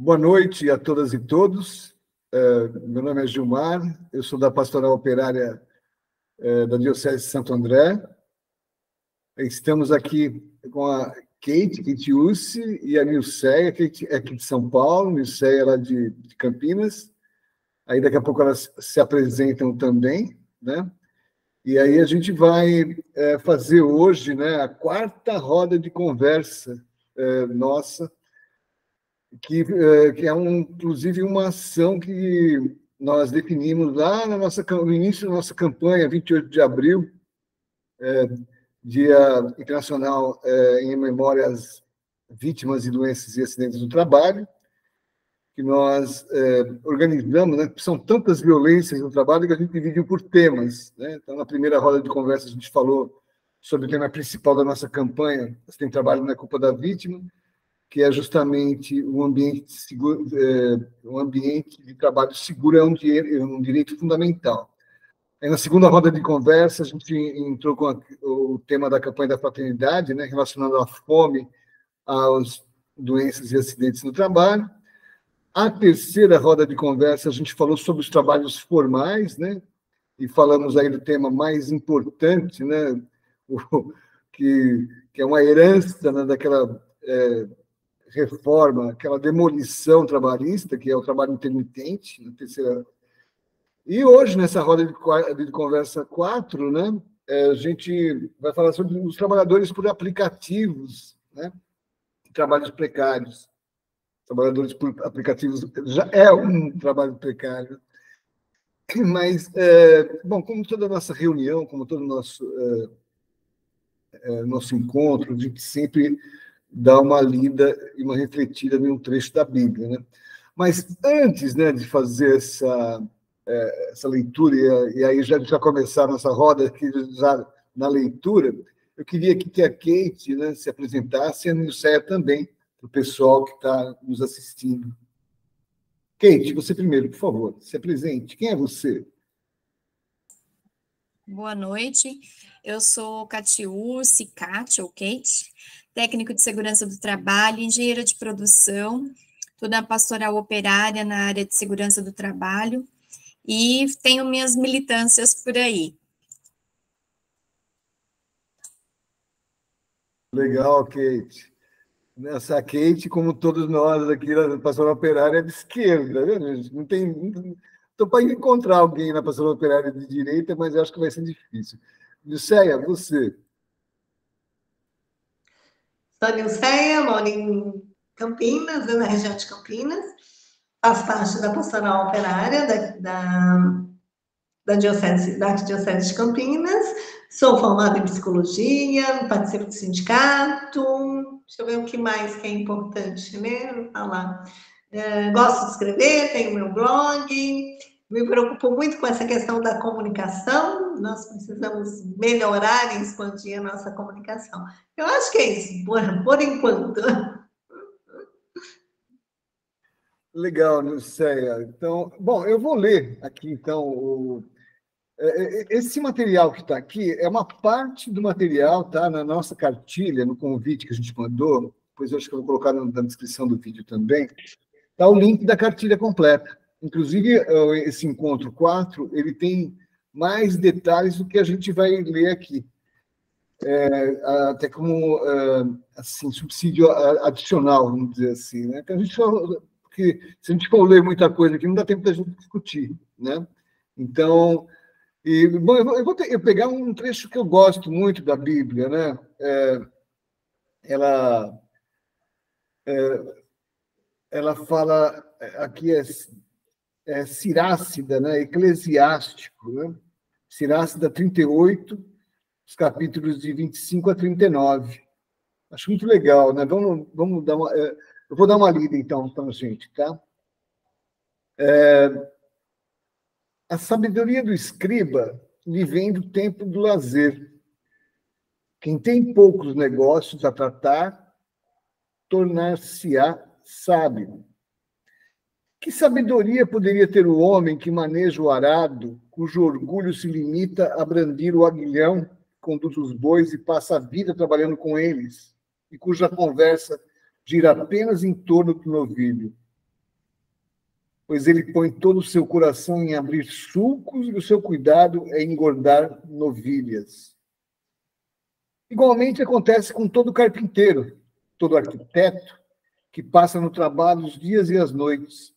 Boa noite a todas e todos. Meu nome é Gilmar, eu sou da Pastoral Operária da Diocese de Santo André. Estamos aqui com a Kate Ussi e a Nilceia, que é aqui de São Paulo, Nilceia é lá de Campinas. Aí daqui a pouco elas se apresentam também, né? E aí a gente vai fazer hoje, né, a quarta roda de conversa nossa, que é inclusive uma ação que nós definimos lá no início da nossa campanha, 28 de abril, Dia Internacional em memória às vítimas de doenças e acidentes do trabalho, que nós organizamos, né? São tantas violências no trabalho que a gente dividiu por temas, né? Então, na primeira roda de conversa, a gente falou sobre o tema principal da nossa campanha, Tem Trabalho Não é Culpa da Vítima, que é justamente um ambiente seguro, um ambiente de trabalho seguro é um direito fundamental. Aí, na segunda roda de conversa, a gente entrou com o tema da campanha da fraternidade, né, relacionado à fome, às doenças e acidentes no trabalho. A terceira roda de conversa, a gente falou sobre os trabalhos formais, né, e falamos aí do tema mais importante, né, que é uma herança, né, daquela reforma, aquela demolição trabalhista, que é o trabalho intermitente, na terceira. E hoje, nessa roda de conversa 4, né, a gente vai falar sobre os trabalhadores por aplicativos, né, trabalhos precários. Trabalhadores por aplicativos já é um trabalho precário. Mas, bom, como toda a nossa reunião, como todo o nosso encontro, a gente sempre dar uma lida e uma refletida em um trecho da Bíblia, né? Mas antes, né, de fazer essa leitura, e aí já começar a nossa roda aqui já na leitura, eu queria que a Kate, né, se apresentasse e a Nilceia também, para o pessoal que está nos assistindo. Kate, você primeiro, por favor, se apresente. Quem é você? Boa noite, eu sou Catiúce, Kate, ou Kate, técnico de segurança do trabalho, engenheira de produção, estou na pastoral operária na área de segurança do trabalho e tenho minhas militâncias por aí. Legal, Kate. Essa Kate, como todos nós aqui na pastoral operária, é de esquerda, né, gente? Não tem... Estou para encontrar alguém na pastoral operária de direita, mas eu acho que vai ser difícil. Nilceia, você. Sou Nilceia, moro em Campinas, na região de Campinas, faço parte da pastoral operária da Diocese de Campinas, sou formada em psicologia, participo do sindicato, deixa eu ver o que mais que é importante, né? Falar. Gosto de escrever, tenho meu blog, me preocupo muito com essa questão da comunicação, nós precisamos melhorar e expandir a nossa comunicação. Eu acho que é isso, por enquanto. Legal, Nilceia. Então, bom, eu vou ler aqui, então, esse material que está aqui é uma parte do material, tá? Na nossa cartilha, no convite que a gente mandou, depois eu acho que eu vou colocar na descrição do vídeo também, está o link da cartilha completa. Inclusive, esse encontro 4, ele tem mais detalhes do que a gente vai ler aqui. Até como assim, subsídio adicional, vamos dizer assim, né? Então, porque se a gente for ler muita coisa aqui, não dá tempo da gente discutir, né? Então, bom, eu vou pegar um trecho que eu gosto muito da Bíblia, né? Ela fala, aqui é Sirácida, né? Eclesiástico, né? Sirácida 38, os capítulos de 25 a 39. Acho muito legal, né? Vamos dar uma... Eu vou dar uma lida, então, gente, tá? A sabedoria do escriba lhe vem do tempo do lazer. Quem tem poucos negócios a tratar, tornar-se-á sábio. Que sabedoria poderia ter o homem que maneja o arado, cujo orgulho se limita a brandir o aguilhão, conduz os bois e passa a vida trabalhando com eles, e cuja conversa gira apenas em torno do novilho? pois ele põe todo o seu coração em abrir sulcos e o seu cuidado é engordar novilhas. Igualmente acontece com todo carpinteiro, todo arquiteto, que passa no trabalho os dias e as noites.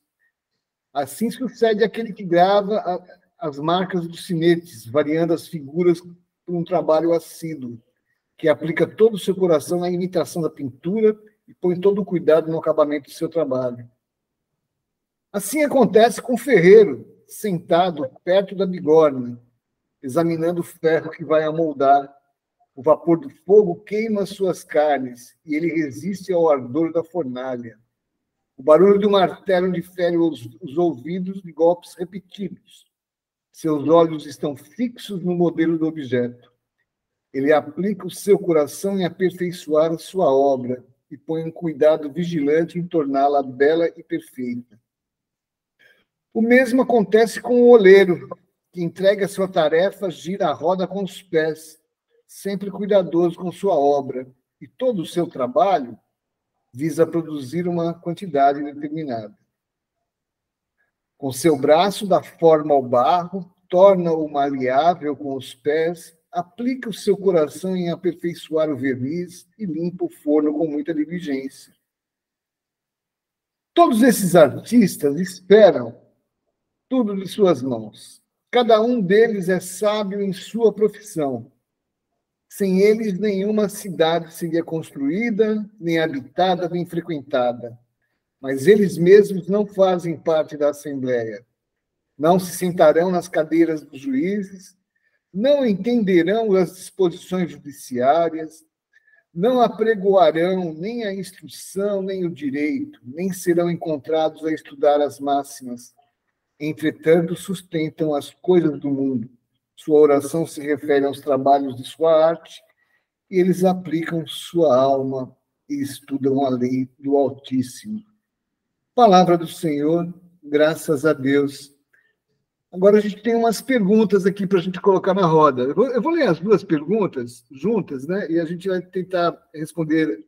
Assim sucede aquele que grava as marcas dos cinetes, variando as figuras por um trabalho assíduo, que aplica todo o seu coração na imitação da pintura e põe todo o cuidado no acabamento do seu trabalho. Assim acontece com o ferreiro, sentado perto da bigorna, examinando o ferro que vai amoldar. O vapor do fogo queima suas carnes e ele resiste ao ardor da fornalha. O barulho do martelo lhe fere os ouvidos de golpes repetidos. Seus olhos estão fixos no modelo do objeto. Ele aplica o seu coração em aperfeiçoar a sua obra e põe um cuidado vigilante em torná-la bela e perfeita. O mesmo acontece com o oleiro, que entrega sua tarefa, gira a roda com os pés, sempre cuidadoso com sua obra, e todo o seu trabalho visa produzir uma quantidade determinada. Com seu braço dá forma ao barro, torna-o maleável com os pés, aplica o seu coração em aperfeiçoar o verniz e limpa o forno com muita diligência. Todos esses artistas esperam tudo de suas mãos. Cada um deles é sábio em sua profissão. Sem eles, nenhuma cidade seria construída, nem habitada, nem frequentada. Mas eles mesmos não fazem parte da Assembleia. Não se sentarão nas cadeiras dos juízes, não entenderão as disposições judiciárias, não apregoarão nem a instrução, nem o direito, nem serão encontrados a estudar as máximas. Entretanto, sustentam as coisas do mundo. Sua oração se refere aos trabalhos de sua arte, e eles aplicam sua alma e estudam a lei do Altíssimo. Palavra do Senhor, graças a Deus. Agora a gente tem umas perguntas aqui para a gente colocar na roda. Eu vou ler as duas perguntas juntas, né? E a gente vai tentar responder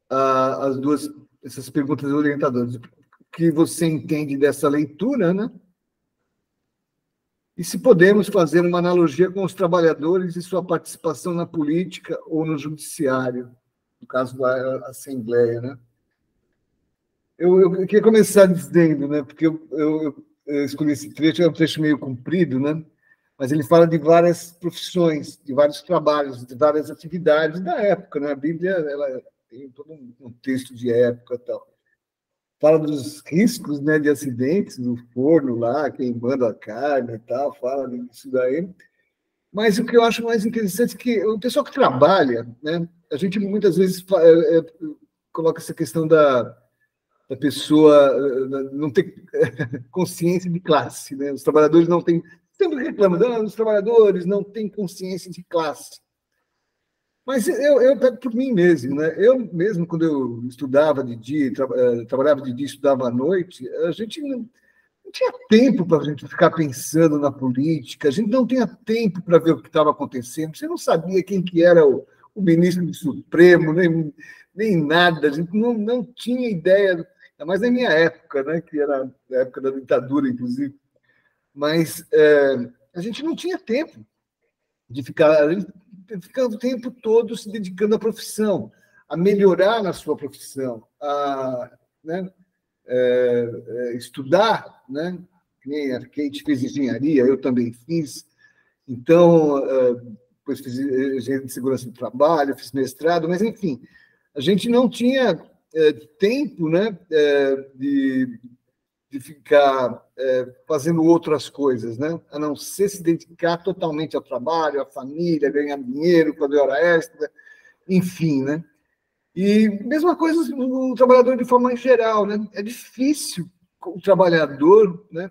as duas, essas perguntas orientadoras. O que você entende dessa leitura, né? E se podemos fazer uma analogia com os trabalhadores e sua participação na política ou no judiciário, no caso da Assembleia, né? Eu queria começar dizendo, né? Porque eu escolhi esse trecho, é um trecho meio comprido, né? Mas ele fala de várias profissões, de vários trabalhos, de várias atividades da época, né? A Bíblia, ela tem todo um contexto de época e tal. Fala dos riscos, né, de acidentes no forno lá, queimando a carne e tal, fala disso daí. Mas o que eu acho mais interessante é que o pessoal que trabalha, né, a gente muitas vezes coloca essa questão da pessoa não ter consciência de classe, né? Os trabalhadores não têm, sempre reclamam, os trabalhadores não têm consciência de classe. Mas eu pego por mim mesmo, né? Eu mesmo, quando eu estudava de dia, trabalhava de dia, estudava à noite, a gente não tinha tempo para a gente ficar pensando na política, a gente não tinha tempo para ver o que estava acontecendo, você não sabia quem que era o ministro do Supremo, nem nada, a gente não tinha ideia, mas na minha época, né? Que era a época da ditadura, inclusive, mas a gente não tinha tempo de ficar o tempo todo se dedicando à profissão, a melhorar na sua profissão, a, né, estudar, né? A Kate fez engenharia, eu também fiz. Então, depois fiz engenharia de segurança do trabalho, fiz mestrado, mas, enfim, a gente não tinha tempo, né, de ficar fazendo outras coisas, né? A não ser se dedicar totalmente ao trabalho, à família, ganhar dinheiro, fazer hora extra, enfim, né? E mesma coisa o trabalhador de forma geral, né? É difícil o trabalhador, né,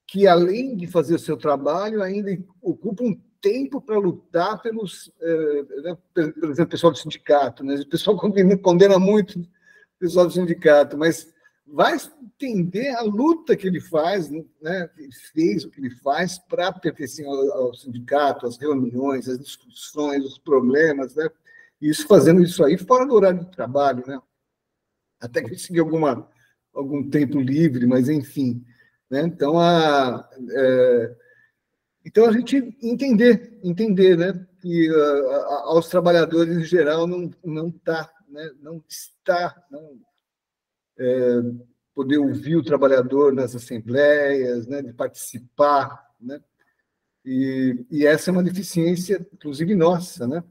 que além de fazer o seu trabalho, ainda ocupa um tempo para lutar pelos, né, por exemplo, o pessoal do sindicato, né? O pessoal condena muito o pessoal do sindicato, mas vai entender a luta que ele faz, né? Ele fez o que ele faz para pertencer ao sindicato, as reuniões, as discussões, os problemas, né? Isso fazendo isso aí fora do horário de trabalho, né? até conseguir algum tempo livre, mas enfim. Né? Então, então, a gente entender, né, que aos trabalhadores em geral não está, né, poder ouvir o trabalhador nas assembleias, né, de participar, né, e essa é uma deficiência, inclusive nossa, né.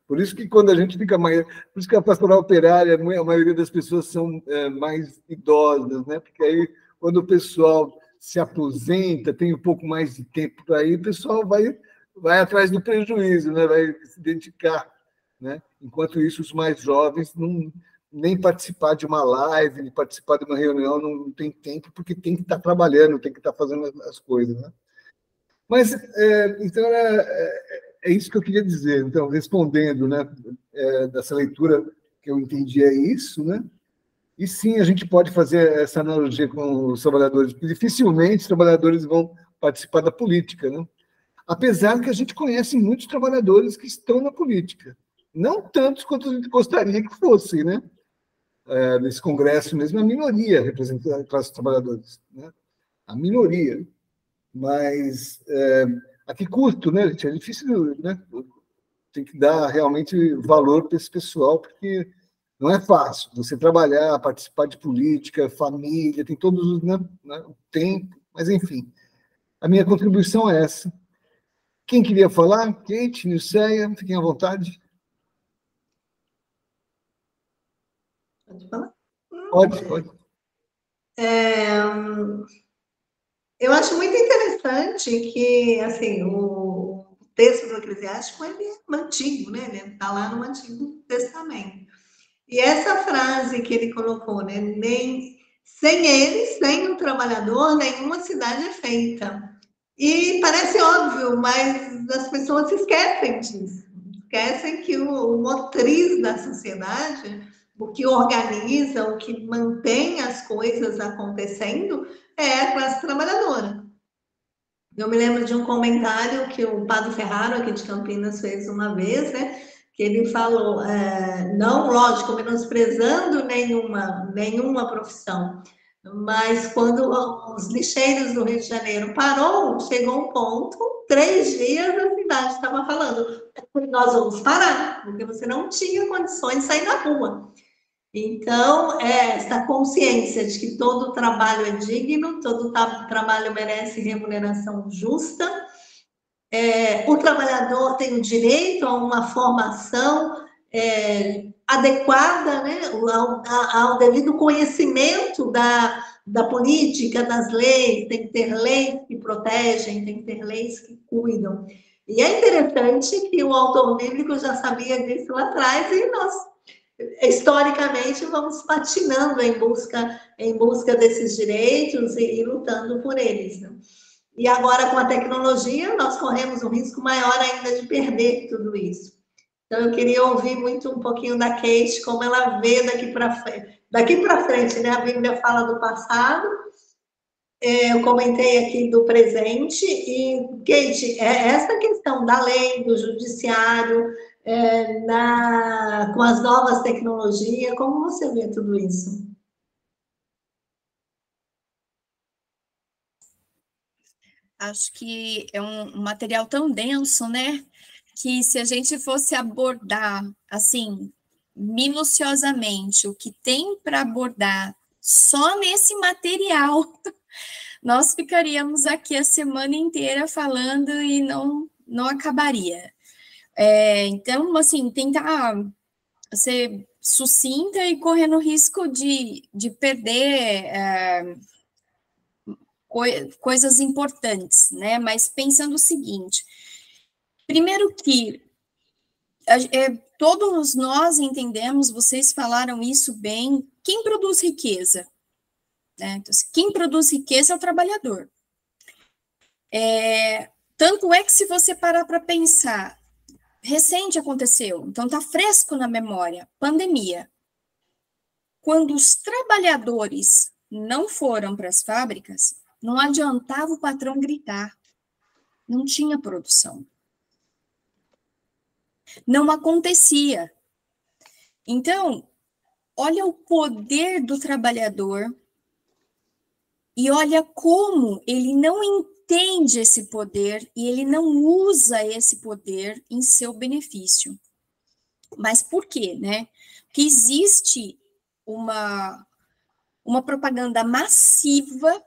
Por isso que quando a gente fica mais, por isso que a pastoral operária, a maioria das pessoas são mais idosas, né, porque aí quando o pessoal se aposenta, tem um pouco mais de tempo para ir, o pessoal vai atrás do prejuízo, né? Vai se dedicar. Né? Enquanto isso, os mais jovens nem participar de uma live, nem participar de uma reunião, não tem tempo, porque tem que estar trabalhando, tem que estar fazendo as coisas. Né? Mas, então, é isso que eu queria dizer. Então, respondendo, né, dessa leitura que eu entendi é isso, né? E sim, a gente pode fazer essa analogia com os trabalhadores, porque dificilmente os trabalhadores vão participar da política, né? Apesar que a gente conhece muitos trabalhadores que estão na política, não tantos quanto a gente gostaria que fosse, né? Nesse congresso mesmo, a minoria representa a classe dos trabalhadores, né? A minoria. Mas a que custo, né, gente? É difícil, né? Tem que dar realmente valor para esse pessoal, porque não é fácil você trabalhar, participar de política, família, tem todos os, né, o tempo, mas enfim. A minha contribuição é essa. Quem queria falar? Kate, Nilceia, fiquem à vontade. Pode falar? Pode. Eu acho muito interessante que, assim, o texto do Eclesiástico ele é antigo, né? Ele está lá no Antigo Testamento. E essa frase que ele colocou, né? Sem ele, sem o trabalhador, nenhuma cidade é feita. E parece óbvio, mas as pessoas se esquecem disso. Esquecem que o motriz da sociedade, o que organiza, o que mantém as coisas acontecendo, é a classe trabalhadora. Eu me lembro de um comentário que o Padre Ferraro, aqui de Campinas, fez uma vez, né? Que ele falou, não, lógico, menosprezando nenhuma profissão, mas quando os lixeiros do Rio de Janeiro parou, chegou um ponto, 3 dias a cidade estava falando, nós vamos parar, porque você não tinha condições de sair na rua. Então, essa consciência de que todo trabalho é digno, todo trabalho merece remuneração justa, o trabalhador tem o direito a uma formação adequada, né, ao devido conhecimento da política, das leis, tem que ter leis que protegem, tem que ter leis que cuidam. E é interessante que o autor bíblico já sabia disso lá atrás e nós historicamente vamos patinando em busca desses direitos e lutando por eles. Né? E agora, com a tecnologia, nós corremos um risco maior ainda de perder tudo isso. Então, eu queria ouvir muito um pouquinho da Kate, como ela vê daqui para frente, né? A Bíblia fala do passado, eu comentei aqui do presente, e, Kate, essa questão da lei, do judiciário, com as novas tecnologias, como você vê tudo isso? Acho que é um material tão denso, né? Que se a gente fosse abordar, assim, minuciosamente, o que tem para abordar só nesse material, nós ficaríamos aqui a semana inteira falando e não acabaria. Então, assim, tentar ser sucinta e correndo o risco de perder coisas importantes, né? Mas pensando o seguinte, primeiro que todos nós entendemos, vocês falaram isso bem, quem produz riqueza? Né? Então, quem produz riqueza é o trabalhador. Tanto é que se você parar para pensar, recente aconteceu, então está fresco na memória, pandemia. Quando os trabalhadores não foram para as fábricas, não adiantava o patrão gritar, não tinha produção. Não acontecia. Então, olha o poder do trabalhador e olha como ele não entende esse poder e ele não usa esse poder em seu benefício. Mas por quê, né? Porque existe uma propaganda massiva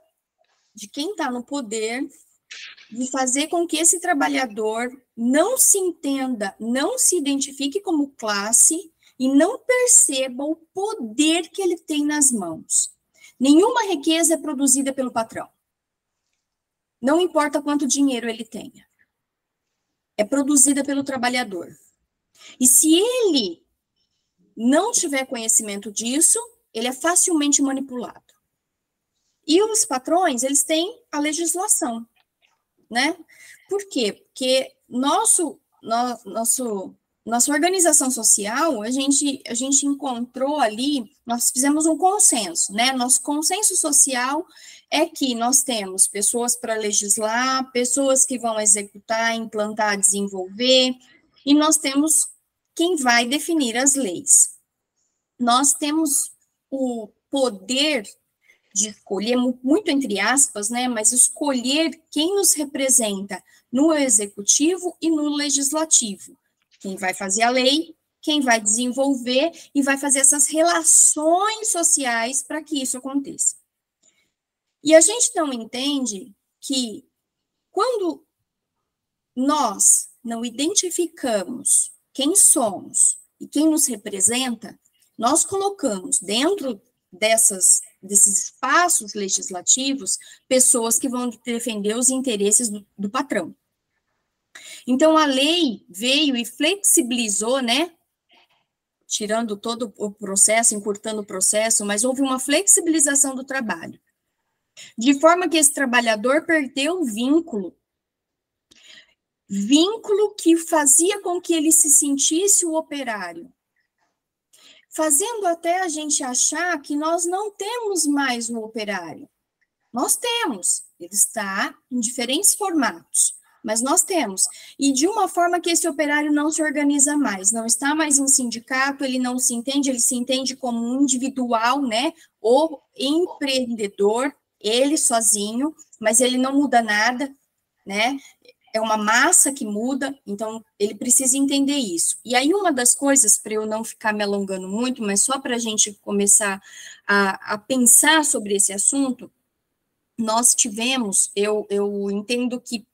de quem está no poder de fazer com que esse trabalhador não se entenda, não se identifique como classe e não perceba o poder que ele tem nas mãos. Nenhuma riqueza é produzida pelo patrão. Não importa quanto dinheiro ele tenha. É produzida pelo trabalhador. E se ele não tiver conhecimento disso, ele é facilmente manipulado. E os patrões, eles têm a legislação, né? Por quê? Porque nossa organização social, a gente encontrou ali, nós fizemos um consenso, né? Nosso consenso social é que nós temos pessoas para legislar, pessoas que vão executar, implantar, desenvolver, e nós temos quem vai definir as leis. Nós temos o poder de escolher, muito entre aspas, né, mas escolher quem nos representa no executivo e no legislativo. Quem vai fazer a lei, quem vai desenvolver e vai fazer essas relações sociais para que isso aconteça. E a gente não entende que quando nós não identificamos quem somos e quem nos representa, nós colocamos dentro desses espaços legislativos pessoas que vão defender os interesses do patrão. Então, a lei veio e flexibilizou, né? Tirando todo o processo, encurtando o processo, mas houve uma flexibilização do trabalho. De forma que esse trabalhador perdeu o vínculo que fazia com que ele se sentisse o operário, fazendo até a gente achar que nós não temos mais um operário. Nós temos, ele está em diferentes formatos, mas nós temos. E de uma forma que esse operário não se organiza mais, não está mais em sindicato, ele não se entende, ele se entende como um individual, né, ou empreendedor, ele sozinho, mas ele não muda nada, né, é uma massa que muda, então ele precisa entender isso. E aí uma das coisas, para eu não ficar me alongando muito, mas só para a gente começar a pensar sobre esse assunto, nós tivemos, eu entendo que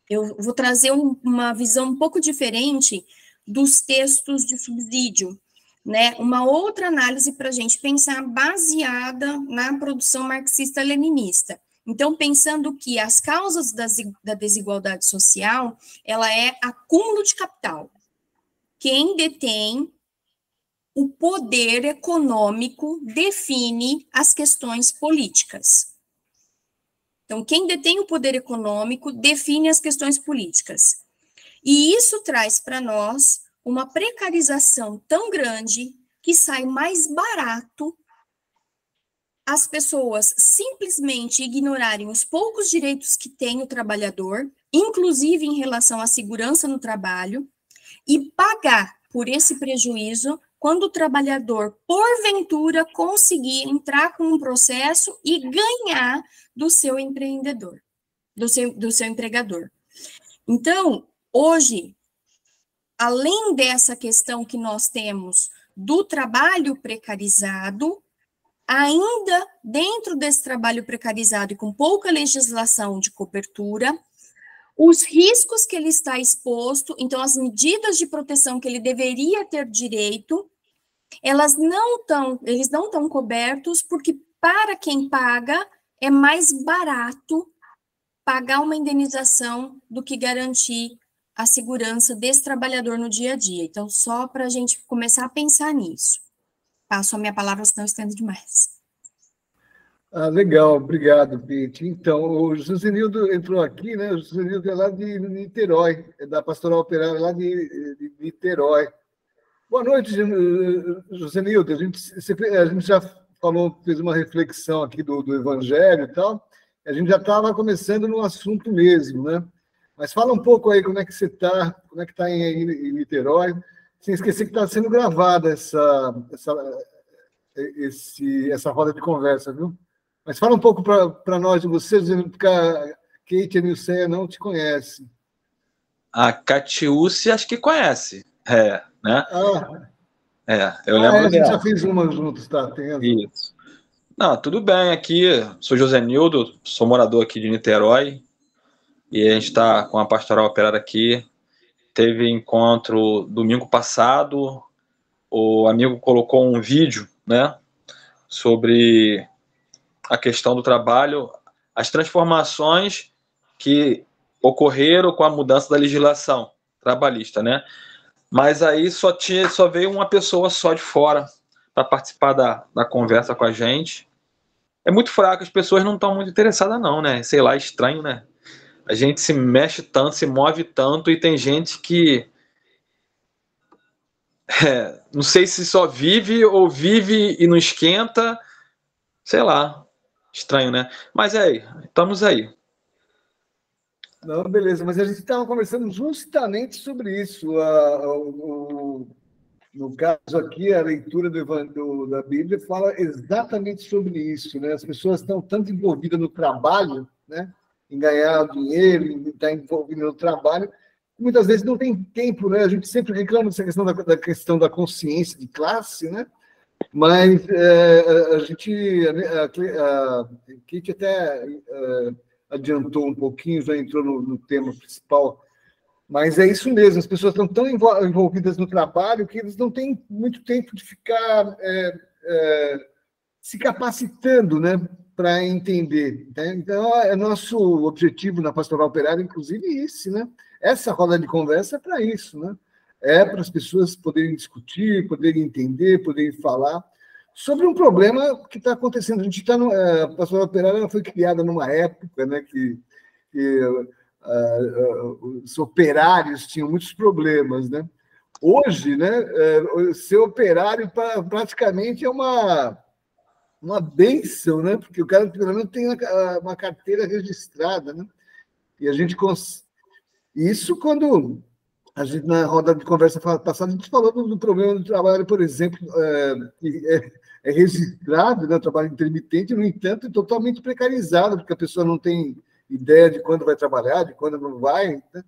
eu vou trazer uma visão um pouco diferente dos textos de subsídio, né? Uma outra análise para a gente pensar baseada na produção marxista-leninista. Então, pensando que as causas da desigualdade social, ela é acúmulo de capital. Quem detém o poder econômico define as questões políticas. Então, quem detém o poder econômico define as questões políticas. E isso traz para nós uma precarização tão grande que sai mais barato as pessoas simplesmente ignorarem os poucos direitos que tem o trabalhador, inclusive em relação à segurança no trabalho, e pagar por esse prejuízo quando o trabalhador, porventura, conseguir entrar com um processo e ganhar do seu empreendedor, do seu empregador. Então, hoje, além dessa questão que nós temos do trabalho precarizado, ainda dentro desse trabalho precarizado e com pouca legislação de cobertura, os riscos que ele está exposto, então as medidas de proteção que ele deveria ter direito, eles não estão cobertos, porque para quem paga é mais barato pagar uma indenização do que garantir a segurança desse trabalhador no dia a dia. Então, só para a gente começar a pensar nisso. Passo a minha palavra, senão eu estendo demais. Legal, obrigado, Pete. Então, o Josenildo entrou aqui, né? O Josenildo é lá de Niterói, é da Pastoral Operária lá de Niterói. Boa noite, Josenildo. A gente já falou, fez uma reflexão aqui do Evangelho e tal. A gente já estava começando no assunto mesmo, né? Mas fala um pouco aí como é que você está, como é que está em Niterói. Sem esquecer que está sendo gravada essa roda de conversa, viu? Mas fala um pouco para nós de vocês, porque a Kate e a Nilceia não te conhecem. A Catiúcia acho que conhece, né? Eu lembro a gente dela. já fez uma juntos, tá? Tem Isso. Não, tudo bem, aqui sou José Nildo, sou morador aqui de Niterói, e a gente está com a Pastoral Operária aqui. Teve encontro domingo passado, o amigo colocou um vídeo, né, sobre a questão do trabalho, as transformações que ocorreram com a mudança da legislação trabalhista, né? Mas aí só veio uma pessoa só de fora para participar da conversa com a gente. É muito fraco, as pessoas não estão muito interessadas não, né? Sei lá, estranho, né? A gente se mexe tanto, se move tanto, e tem gente que não sei se só vive ou vive e não esquenta, sei lá, estranho, né? Mas aí, estamos aí. Não, beleza, mas a gente estava conversando justamente sobre isso. No caso aqui, a leitura da Bíblia fala exatamente sobre isso, né? As pessoas estão tanto envolvidas no trabalho, né? Em ganhar dinheiro, em estar envolvidas no trabalho, que muitas vezes não tem tempo, né? A gente sempre reclama dessa questão da consciência de classe, né? Mas a Kate até adiantou um pouquinho, já entrou no tema principal. Mas é isso mesmo, as pessoas estão tão envolvidas no trabalho que eles não têm muito tempo de ficar se capacitando, né, para entender. Né? Então, nosso objetivo na Pastoral Operária, inclusive, esse, né? Essa roda de conversa é para isso, né? É para as pessoas poderem discutir, poderem entender, poderem falar sobre um problema que está acontecendo. A gente está a Pastoral Operária foi criada numa época, né, que os operários tinham muitos problemas, né? Hoje, né, ser operário praticamente é uma bênção, né? Porque o cara pelo menos tem uma carteira registrada, né? E a gente isso quando a gente na roda de conversa passada a gente falou do problema do trabalho, por exemplo, é registrado, né, o trabalho intermitente, no entanto, é totalmente precarizado, porque a pessoa não tem ideia de quando vai trabalhar, de quando não vai. Né?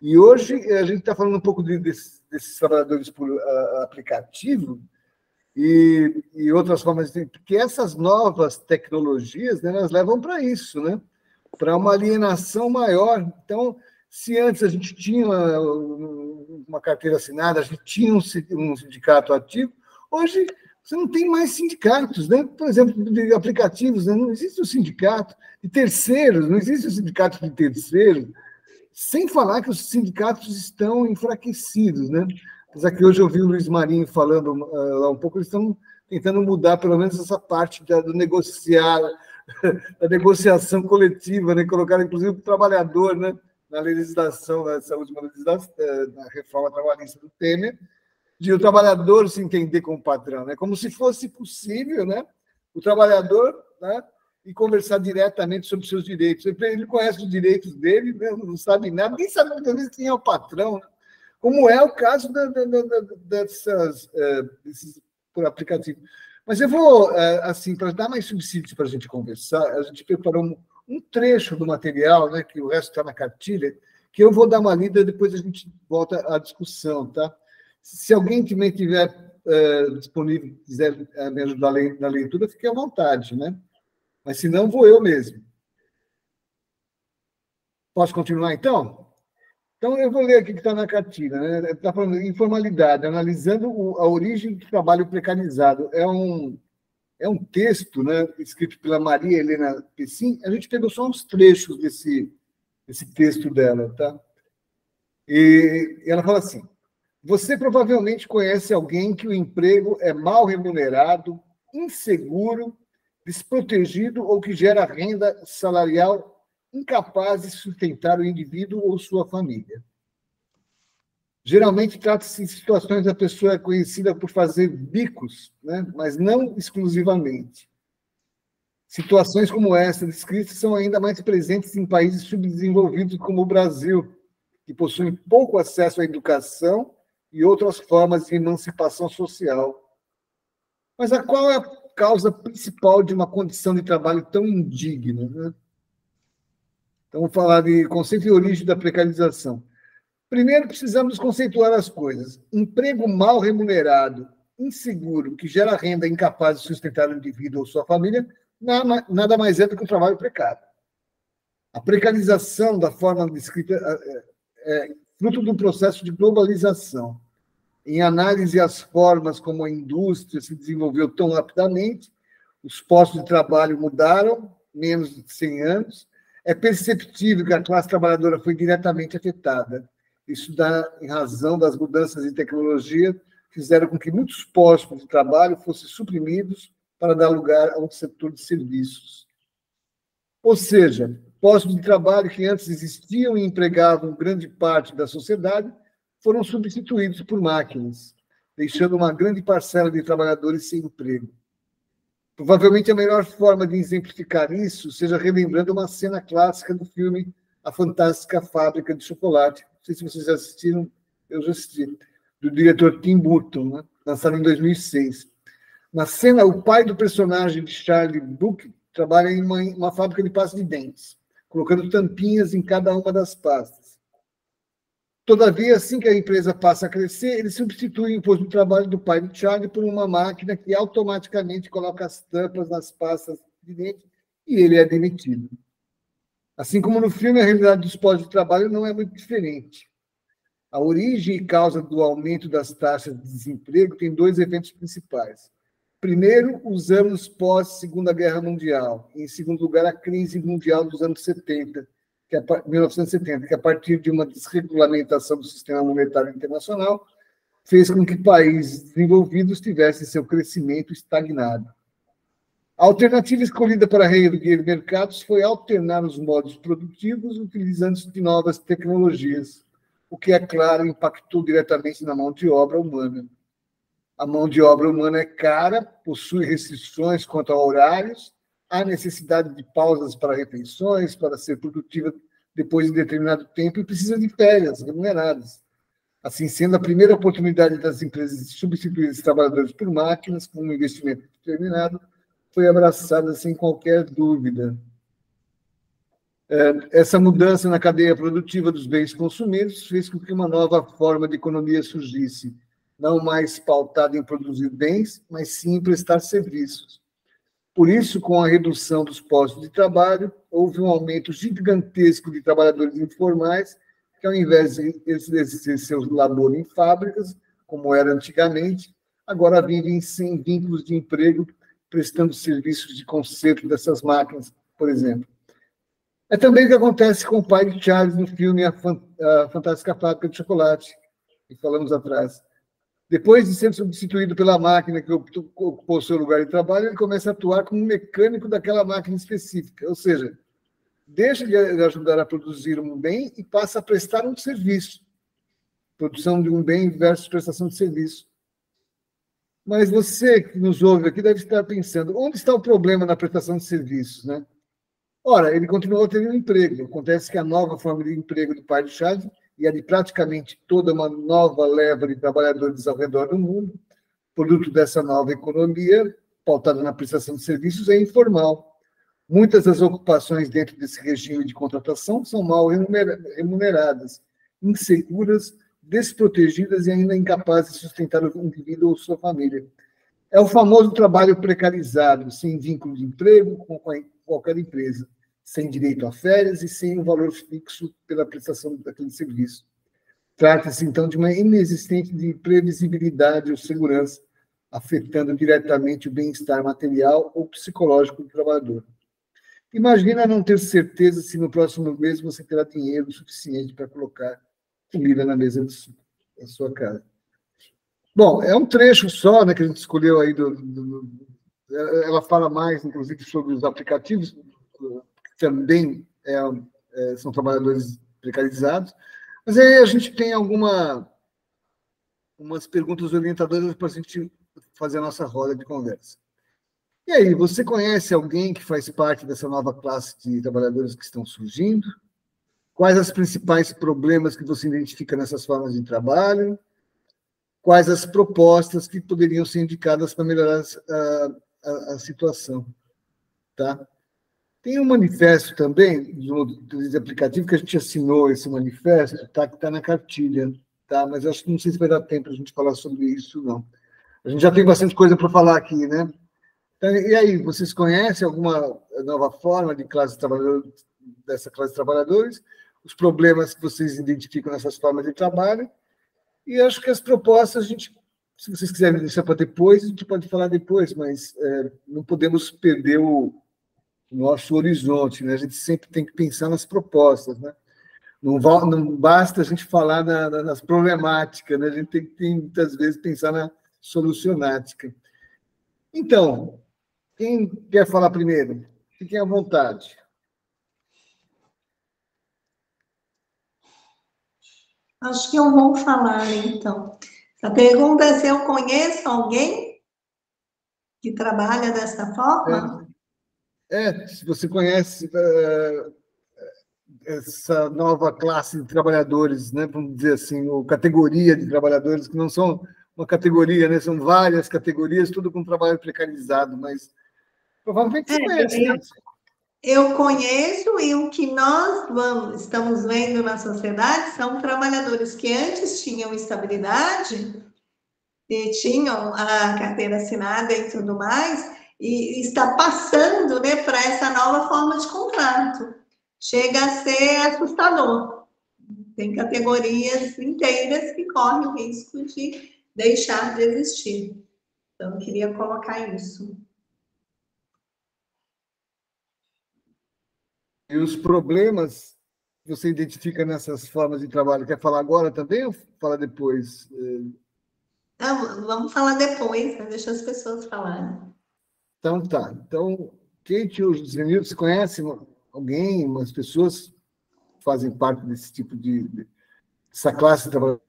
E hoje a gente está falando um pouco desses trabalhadores por aplicativo e outras formas, porque essas novas tecnologias, né, elas levam para isso, né? Para uma alienação maior. Então, se antes a gente tinha uma carteira assinada, a gente tinha um sindicato ativo, hoje você não tem mais sindicatos, né? Por exemplo, de aplicativos, né? Não existe o sindicato de terceiros, não existe o sindicato de terceiros, sem falar que os sindicatos estão enfraquecidos, né? Apesar que hoje eu ouvi o Luiz Marinho falando lá um pouco, eles estão tentando mudar pelo menos essa parte do negociar, da negociação coletiva, né? Colocar inclusive o trabalhador, né? Na legislação, nessa última legislação, na reforma trabalhista do Temer, de o trabalhador se entender como patrão, né? Como se fosse possível, né? O trabalhador, né? E conversar diretamente sobre seus direitos. Ele conhece os direitos dele, né? Não sabe nada, nem sabe muitas vezes quem é o patrão, né? Como é o caso desses por aplicativo. Mas eu vou, assim, para dar mais subsídios para a gente conversar, a gente preparou um trecho do material, né, que o resto está na cartilha, que eu vou dar uma lida e depois a gente volta à discussão, tá? Se alguém também tiver disponível, quiser me ajudar na leitura, fique à vontade, né? Mas se não, vou eu mesmo. Posso continuar, então? Então, eu vou ler aqui que está na cartilha, né? Está falando de informalidade, analisando a origem do trabalho precarizado. É um texto, né, escrito pela Maria Helena Pessim. A gente pegou só uns trechos desse texto dela, tá? E ela fala assim: você provavelmente conhece alguém que o emprego é mal remunerado, inseguro, desprotegido ou que gera renda salarial incapaz de sustentar o indivíduo ou sua família. Geralmente trata-se de situações da pessoa conhecida por fazer bicos, né? Mas não exclusivamente. Situações como essa descritas são ainda mais presentes em países subdesenvolvidos como o Brasil, que possuem pouco acesso à educação e outras formas de emancipação social. Mas qual é a causa principal de uma condição de trabalho tão indigna, né? Então, vamos falar de conceito e origem da precarização. Primeiro, precisamos conceituar as coisas. Emprego mal remunerado, inseguro, que gera renda incapaz de sustentar o indivíduo ou sua família, nada mais é do que um trabalho precário. A precarização, da forma descrita, é fruto de um processo de globalização. Em análise às formas como a indústria se desenvolveu tão rapidamente, os postos de trabalho mudaram, menos de 100 anos, é perceptível que a classe trabalhadora foi diretamente afetada. Isso dá em razão das mudanças em tecnologia, fizeram com que muitos postos de trabalho fossem suprimidos para dar lugar a um setor de serviços. Ou seja, postos de trabalho que antes existiam e empregavam grande parte da sociedade foram substituídos por máquinas, deixando uma grande parcela de trabalhadores sem emprego. Provavelmente a melhor forma de exemplificar isso seja relembrando uma cena clássica do filme A Fantástica Fábrica de Chocolate. Não sei se vocês já assistiram, eu já assisti, do diretor Tim Burton, né? Lançado em 2006. Na cena, o pai do personagem de Charlie Brooker trabalha em uma fábrica de pasta de dentes, colocando tampinhas em cada uma das pastas. Todavia, assim que a empresa passa a crescer, ele substitui o posto de trabalho do pai do Charlie por uma máquina que automaticamente coloca as tampas nas pastas de dente e ele é demitido. Assim como no filme, a realidade dos postos de trabalho não é muito diferente. A origem e causa do aumento das taxas de desemprego tem dois eventos principais. Primeiro, os anos pós-Segunda Guerra Mundial. E, em segundo lugar, a crise mundial dos anos 70, 1970, que a partir de uma desregulamentação do sistema monetário internacional, fez com que países desenvolvidos tivessem seu crescimento estagnado. A alternativa escolhida para reerguer mercados foi alternar os modos produtivos utilizando de novas tecnologias, o que, é claro, impactou diretamente na mão de obra humana. A mão de obra humana é cara, possui restrições quanto a horários, há necessidade de pausas para refeições, para ser produtiva depois de determinado tempo, e precisa de férias remuneradas. Assim sendo, a primeira oportunidade das empresas de substituir os trabalhadores por máquinas com um investimento determinado foi abraçada sem qualquer dúvida. Essa mudança na cadeia produtiva dos bens consumidos fez com que uma nova forma de economia surgisse, não mais pautada em produzir bens, mas sim em prestar serviços. Por isso, com a redução dos postos de trabalho, houve um aumento gigantesco de trabalhadores informais que, ao invés de exercer seu labor em fábricas, como era antigamente, agora vivem sem vínculos de emprego, prestando serviços de conserto dessas máquinas, por exemplo. É também o que acontece com o pai de Charles no filme A Fantástica Fábrica de Chocolate, que falamos atrás. Depois de ser substituído pela máquina que ocupou seu lugar de trabalho, ele começa a atuar como mecânico daquela máquina específica, ou seja, deixa de ajudar a produzir um bem e passa a prestar um serviço. Produção de um bem versus prestação de serviço. Mas você que nos ouve aqui deve estar pensando, onde está o problema na prestação de serviços, né? Ora, ele continuou tendo um emprego. Acontece que a nova forma de emprego do pai de Charles e a de praticamente toda uma nova leva de trabalhadores ao redor do mundo, produto dessa nova economia, pautada na prestação de serviços, é informal. Muitas das ocupações dentro desse regime de contratação são mal remuneradas, inseguras, desprotegidas e ainda incapazes de sustentar o indivíduo ou sua família. É o famoso trabalho precarizado, sem vínculo de emprego com qualquer empresa, sem direito a férias e sem um valor fixo pela prestação daquele serviço. Trata-se, então, de uma inexistente de previsibilidade ou segurança, afetando diretamente o bem-estar material ou psicológico do trabalhador. Imagina não ter certeza se no próximo mês você terá dinheiro suficiente para colocar comida na mesa da sua casa. Bom, é um trecho só, né, que a gente escolheu aí ela fala mais, inclusive, sobre os aplicativos, que também são trabalhadores precarizados, mas aí a gente tem umas perguntas orientadoras para a gente fazer a nossa roda de conversa. E aí, você conhece alguém que faz parte dessa nova classe de trabalhadores que estão surgindo? Quais os principais problemas que você identifica nessas formas de trabalho? quais as propostas que poderiam ser indicadas para melhorar a situação. Tá? Tem um manifesto também do aplicativo que a gente assinou esse manifesto, tá, que está na cartilha, tá? Mas acho que não sei se vai dar tempo para a gente falar sobre isso, não. A gente já tem bastante coisa para falar aqui, né? Então, e aí, vocês conhecem alguma nova forma de classe de trabalhadores, dessa classe de trabalhadores? Os problemas que vocês identificam nessas formas de trabalho? E acho que as propostas, a gente, se vocês quiserem deixar para depois, a gente pode falar depois, mas não podemos perder o nosso horizonte, né? A gente sempre tem que pensar nas propostas, né? Não basta a gente falar nas problemáticas, né? A gente tem que, muitas vezes, pensar na solucionática. Então, quem quer falar primeiro? Fiquem à vontade. Acho que eu vou falar, então. A pergunta é se eu conheço alguém que trabalha dessa forma? Se você conhece essa nova classe de trabalhadores, né, vamos dizer assim, ou categoria de trabalhadores, que não são uma categoria, né, são várias categorias, tudo com trabalho precarizado, mas provavelmente você conhece, né? Eu conheço, e o que nós estamos vendo na sociedade são trabalhadores que antes tinham estabilidade e tinham a carteira assinada e tudo mais, e está passando, né, para essa nova forma de contrato. Chega a ser assustador. Tem categorias inteiras que correm o risco de deixar de existir. Então, eu queria colocar isso. E os problemas que você identifica nessas formas de trabalho, quer falar agora também ou fala depois? Não, vamos falar depois, né? Deixa as pessoas falarem. Então, tá. Então, Kate ou Zenildo, você conhece alguém, umas pessoas que fazem parte desse tipo dessa classe de trabalho?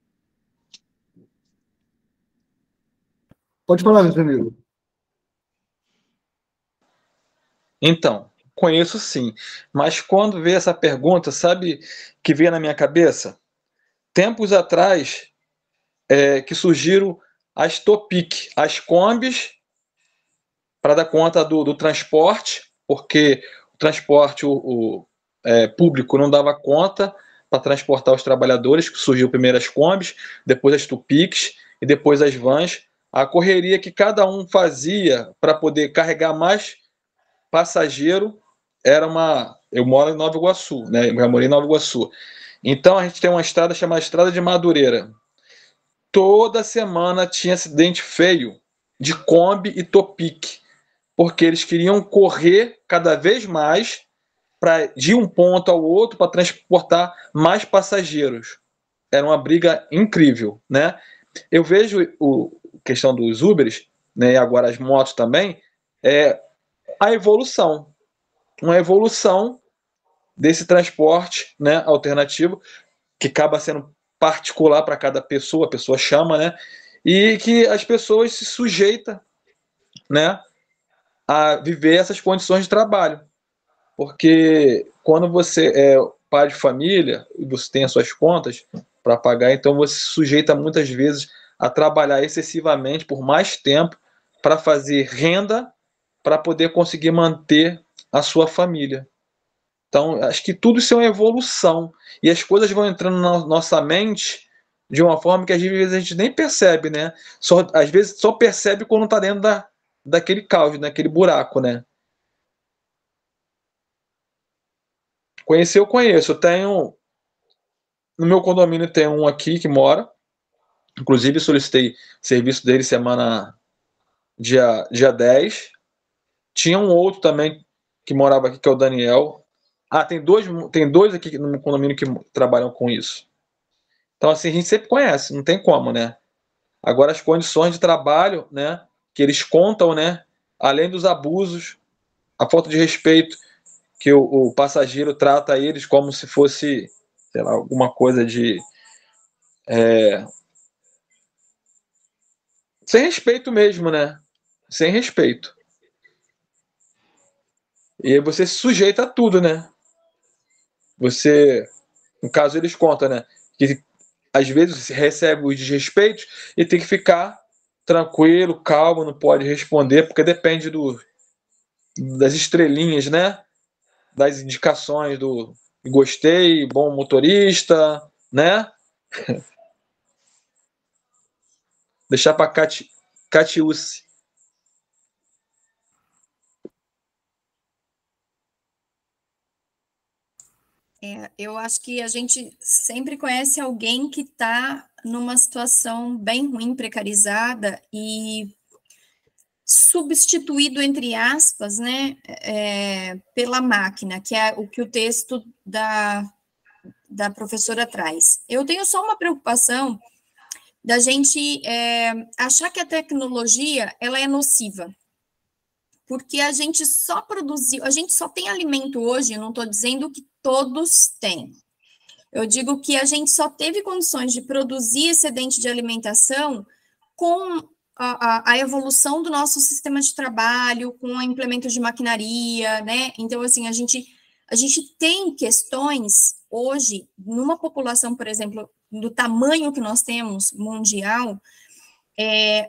Pode falar, Zenildo. Então, conheço sim, mas quando veio essa pergunta, sabe que veio na minha cabeça? Tempos atrás, que surgiram as Topic, as Combis, para dar conta do transporte, porque o transporte público não dava conta para transportar os trabalhadores, que surgiu primeiro as Combis, depois as Tupics e depois as vans. A correria que cada um fazia para poder carregar mais passageiro era uma... Eu moro em Nova Iguaçu, né? Eu já morei em Nova Iguaçu. Então a gente tem uma estrada chamada Estrada de Madureira. Toda semana tinha acidente feio de Kombi e Topic, porque eles queriam correr cada vez mais de um ponto ao outro para transportar mais passageiros. Era uma briga incrível, né? Eu vejo a questão dos Ubers, né, e agora as motos também, a evolução. Uma evolução desse transporte, né, alternativo, que acaba sendo particular para cada pessoa, a pessoa chama, né? E que as pessoas se sujeitam, né, a viver essas condições de trabalho. Porque quando você é pai de família e você tem as suas contas para pagar, então você se sujeita muitas vezes a trabalhar excessivamente por mais tempo para fazer renda para poder conseguir manter a sua família. Então, acho que tudo isso é uma evolução. E as coisas vão entrando na nossa mente de uma forma que às vezes a gente nem percebe, né? Às vezes só percebe quando está dentro daquele caos, daquele buraco, né? Conhecer eu conheço. Eu tenho... No meu condomínio tem um aqui que mora. Inclusive solicitei serviço dele dia 10. Tinha um outro também que morava aqui, que é o Daniel. Tem dois aqui no meu condomínio que trabalham com isso. Então, assim, a gente sempre conhece, não tem como, né? Agora, as condições de trabalho, né, que eles contam, né, além dos abusos, a falta de respeito que o passageiro trata eles como se fosse, sei lá, alguma coisa de... sem respeito mesmo, né? Sem respeito. E aí você se sujeita a tudo, né? Você, no caso, eles contam, né, que às vezes recebe os desrespeitos e tem que ficar tranquilo, calmo, não pode responder, porque depende das estrelinhas, né? Das indicações do gostei, bom motorista, né? Deixar para Catiúce. Eu acho que a gente sempre conhece alguém que está numa situação bem ruim, precarizada e substituído, entre aspas, né, pela máquina, que é o que o texto da professora traz. Eu tenho só uma preocupação da gente achar que a tecnologia ela é nociva, porque a gente só produziu, a gente só tem alimento hoje, eu não estou dizendo que todos têm. Eu digo que a gente só teve condições de produzir excedente de alimentação com a evolução do nosso sistema de trabalho, com o implemento de maquinaria, né? Então, assim, a gente tem questões hoje, numa população, por exemplo, do tamanho que nós temos mundial,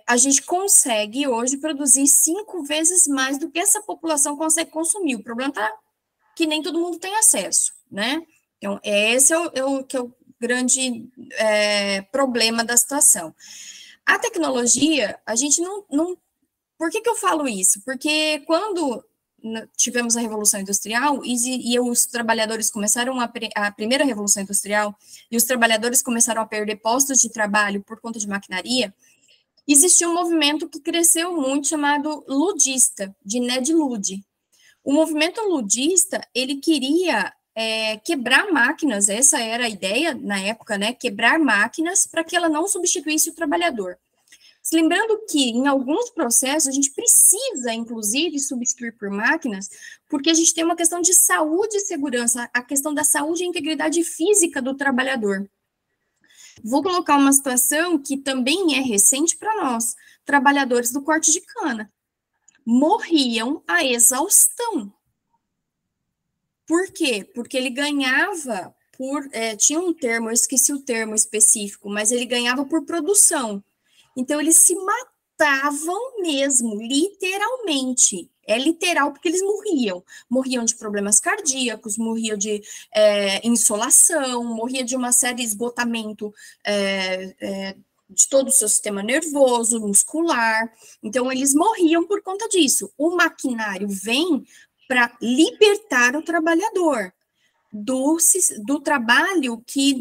a gente consegue hoje produzir 5 vezes mais do que essa população consegue consumir. O problema está que nem todo mundo tem acesso, né? Então, esse é o grande problema da situação. A tecnologia, a gente não... Por que eu falo isso? Porque quando tivemos a Revolução Industrial e os trabalhadores começaram a primeira Revolução Industrial e os trabalhadores começaram a perder postos de trabalho por conta de maquinaria, existia um movimento que cresceu muito chamado ludista, de Ned Ludd. O movimento ludista, ele queria quebrar máquinas, essa era a ideia na época, né? Quebrar máquinas para que ela não substituísse o trabalhador. Lembrando que, em alguns processos, a gente precisa, inclusive, substituir por máquinas, porque a gente tem uma questão de saúde e segurança, a questão da saúde e integridade física do trabalhador. Vou colocar uma situação que também é recente para nós, trabalhadores do corte de cana. Morriam à exaustão. Por quê? Porque ele ganhava tinha um termo, eu esqueci o termo específico, mas ele ganhava por produção. Então, eles se matavam mesmo, literalmente. É literal, porque eles morriam. Morriam de problemas cardíacos, morriam de insolação, morriam de uma série de esgotamento de todo o seu sistema nervoso, muscular. Então, eles morriam por conta disso. O maquinário vem para libertar o trabalhador do trabalho que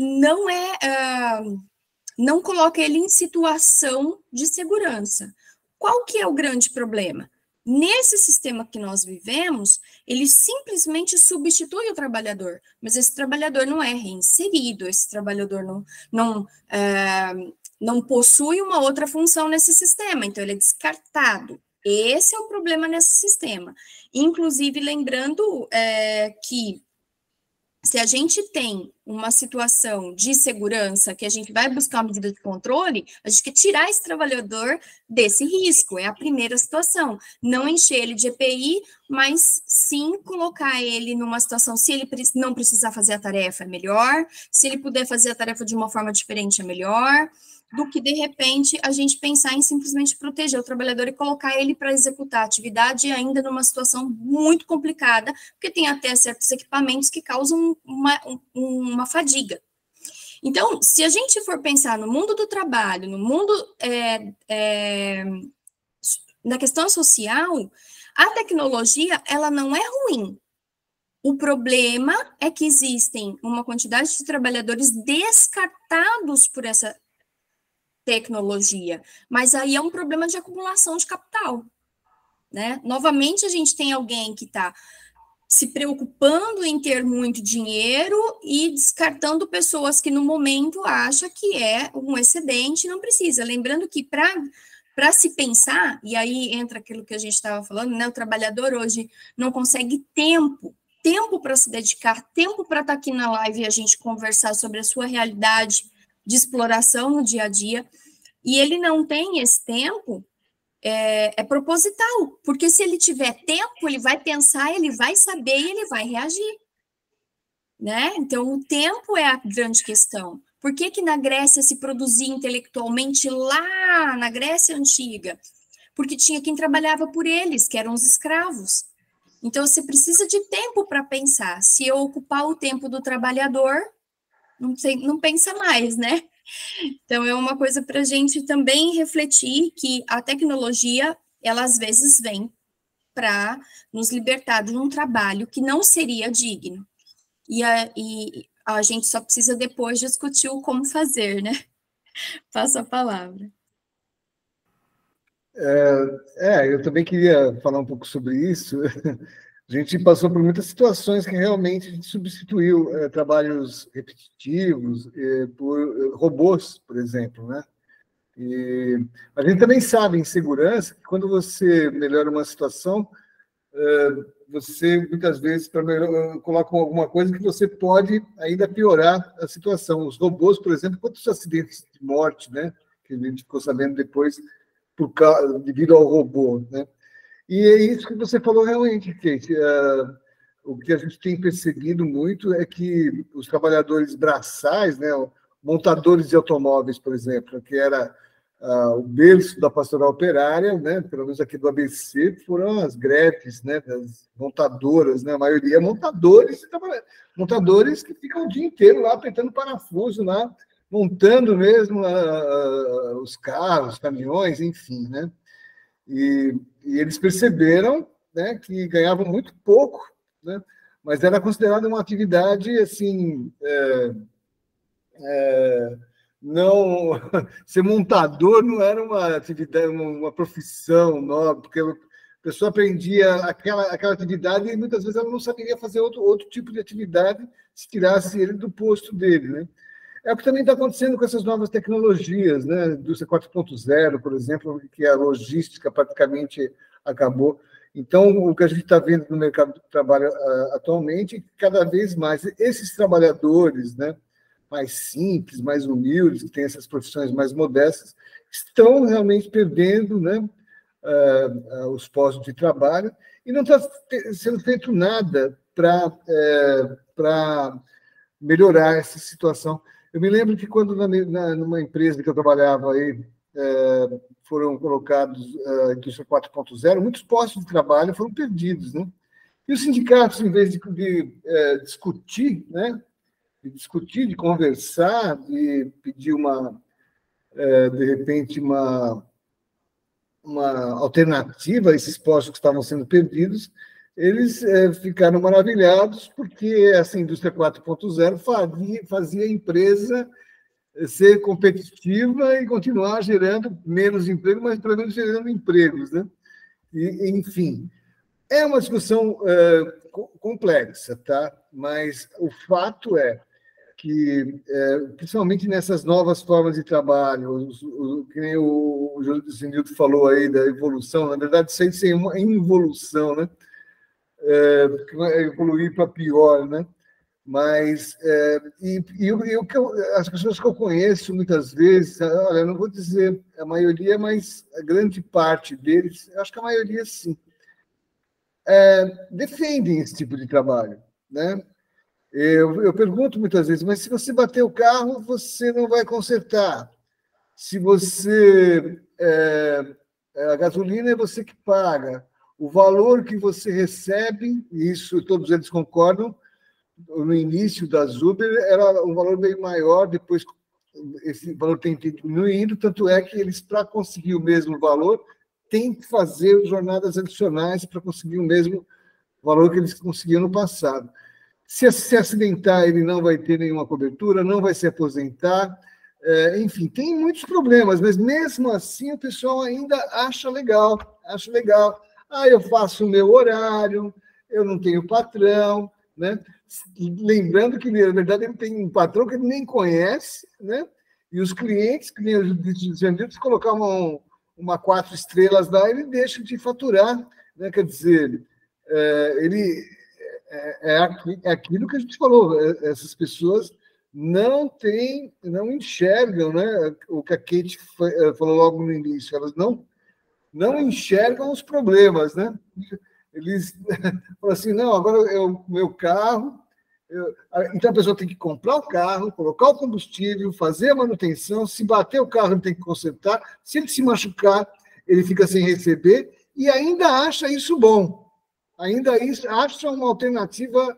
não coloca ele em situação de segurança. Qual que é o grande problema? Nesse sistema que nós vivemos, ele simplesmente substitui o trabalhador, mas esse trabalhador não é reinserido, esse trabalhador não possui uma outra função nesse sistema, então ele é descartado. Esse é o problema nesse sistema. Inclusive, lembrando que se a gente tem uma situação de segurança, que a gente vai buscar uma medida de controle, a gente quer tirar esse trabalhador desse risco, é a primeira situação. Não encher ele de EPI, mas sim colocar ele numa situação, se ele não precisar fazer a tarefa, é melhor, se ele puder fazer a tarefa de uma forma diferente, é melhor, do que, de repente, a gente pensar em simplesmente proteger o trabalhador e colocar ele para executar a atividade ainda numa situação muito complicada, porque tem até certos equipamentos que causam uma fadiga. Então, se a gente for pensar no mundo do trabalho, no mundo na questão social, a tecnologia, ela não é ruim. O problema é que existem uma quantidade de trabalhadores descartados por essa tecnologia, mas aí é um problema de acumulação de capital, né? Novamente, a gente tem alguém que está se preocupando em ter muito dinheiro e descartando pessoas que no momento acham que é um excedente e não precisa. Lembrando que para se pensar, e aí entra aquilo que a gente estava falando, né? O trabalhador hoje não consegue tempo para se dedicar, tempo para estar aqui na live e a gente conversar sobre a sua realidade de exploração no dia a dia, e ele não tem esse tempo, é proposital, porque se ele tiver tempo, ele vai pensar, ele vai saber e ele vai reagir, né? Então, o tempo é a grande questão. Por que que na Grécia se produzia intelectualmente lá na Grécia Antiga? Porque tinha quem trabalhava por eles, que eram os escravos. Então, você precisa de tempo para pensar. Se eu ocupar o tempo do trabalhador, não pensa mais, né? Então, é uma coisa para a gente também refletir que a tecnologia, ela às vezes vem para nos libertar de um trabalho que não seria digno. E a gente só precisa depois discutir o como fazer, né? Passo a palavra. Eu também queria falar um pouco sobre isso. A gente passou por muitas situações que realmente a gente substituiu trabalhos repetitivos por robôs, por exemplo, né? E a gente também sabe, em segurança, que quando você melhora uma situação, você, muitas vezes, coloca alguma coisa que você pode ainda piorar a situação. Os robôs, por exemplo, quantos acidentes de morte, né? Que a gente ficou sabendo depois devido ao robô, né? E é isso que você falou realmente, Kate. O que a gente tem percebido muito é que os trabalhadores braçais, né, montadores de automóveis, por exemplo, que era o berço da pastoral operária, né, pelo menos aqui do ABC, foram as greves, né, das montadoras, né, a maioria montadores que ficam o dia inteiro lá apertando parafuso, lá, montando mesmo os carros, caminhões, enfim, né? E eles perceberam, né, que ganhavam muito pouco, né, mas era considerada uma atividade assim, não ser montador não era uma atividade, uma profissão nobre, porque a pessoa aprendia aquela atividade e muitas vezes ela não saberia fazer outro tipo de atividade se tirasse ele do posto dele, né? É o que também está acontecendo com essas novas tecnologias, né? Indústria 4.0, por exemplo, que a logística praticamente acabou. Então, o que a gente está vendo no mercado de trabalho atualmente, cada vez mais, esses trabalhadores, né, mais simples, mais humildes, que têm essas profissões mais modestas, estão realmente perdendo, né, os postos de trabalho e não está sendo feito nada para melhorar essa situação. Eu me lembro que quando numa empresa que eu trabalhava aí, foram colocados a indústria 4.0, muitos postos de trabalho foram perdidos, né? E os sindicatos, em vez de discutir, né, de conversar, de pedir de repente uma alternativa a esses postos que estavam sendo perdidos, eles ficaram maravilhados porque essa indústria 4.0 fazia a empresa ser competitiva e continuar gerando menos emprego, mas pelo menos gerando empregos, né? E, enfim, é uma discussão complexa, tá? Mas o fato é que, principalmente nessas novas formas de trabalho, que nem o José Nilton falou aí da evolução, na verdade, sem uma involução, né? Que vai evoluir para pior, né? Mas as pessoas que eu conheço muitas vezes, olha, eu não vou dizer a maioria, mas a grande parte deles, eu acho que a maioria sim, defendem esse tipo de trabalho, né? Eu pergunto muitas vezes, mas se você bater o carro, você não vai consertar. Se você a gasolina é você que paga. O valor que você recebe, e isso todos eles concordam, no início das Uber era um valor bem maior, depois esse valor tem diminuindo, tanto é que eles, para conseguir o mesmo valor, têm que fazer jornadas adicionais para conseguir o mesmo valor que eles conseguiam no passado. Se acidentar, ele não vai ter nenhuma cobertura, não vai se aposentar, enfim, tem muitos problemas, mas mesmo assim o pessoal ainda acha legal. Eu faço o meu horário, eu não tenho patrão, né? Lembrando que, na verdade, ele tem um patrão que ele nem conhece, né? E os clientes, que nem os vendidos, colocar uma 4 estrelas lá, ele deixa de faturar, né? Quer dizer, ele é aquilo que a gente falou, essas pessoas não enxergam, né? O que a Kate falou logo no início, elas não enxergam os problemas, né? Eles falam assim, não, agora o meu carro Então a pessoa tem que comprar o carro, colocar o combustível, fazer a manutenção, se bater o carro ele tem que consertar, se ele se machucar, ele fica sem receber e ainda acha isso bom. Ainda acha uma alternativa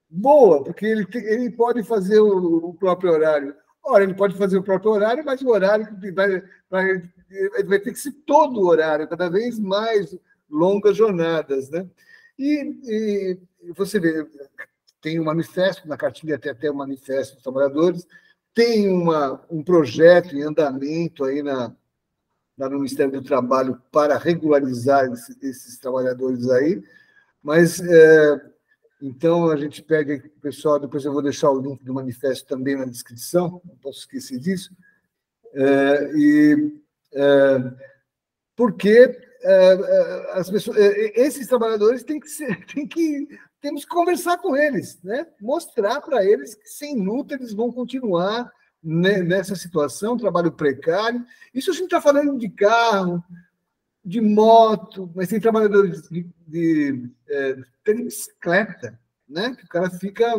boa, porque ele pode fazer o próprio horário. Ora, ele pode fazer o próprio horário, mas o horário vai ter que ser todo o horário, cada vez mais longas jornadas, né? E você vê, tem um manifesto, na cartilha tem até um manifesto dos trabalhadores, tem um projeto em andamento aí no Ministério do Trabalho para regularizar esses trabalhadores aí, mas então a gente pede aqui, pessoal, depois eu vou deixar o link do manifesto também na descrição, não posso esquecer disso, porque as pessoas, esses trabalhadores temos que conversar com eles, né? Mostrar para eles que sem luta eles vão continuar nessa situação, trabalho precário. Isso a gente está falando de carro, de moto, mas tem trabalhadores de bicicleta, né? Que o cara fica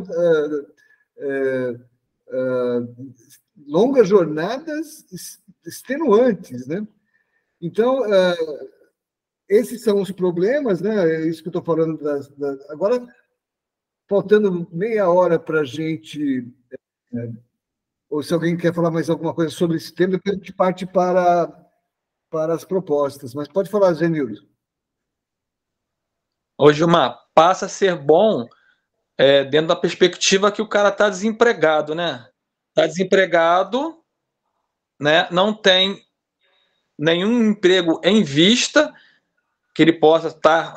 longas jornadas extenuantes, né? Então, esses são os problemas, né? É isso que eu estou falando. Agora, faltando meia hora para a gente, ou se alguém quer falar mais alguma coisa sobre esse tema, depois a gente parte para as propostas. Mas pode falar, Zenildo. Ô, Gilmar, passa a ser bom dentro da perspectiva que o cara está desempregado, né? Está desempregado, né? Não tem nenhum emprego em vista, que ele possa estar,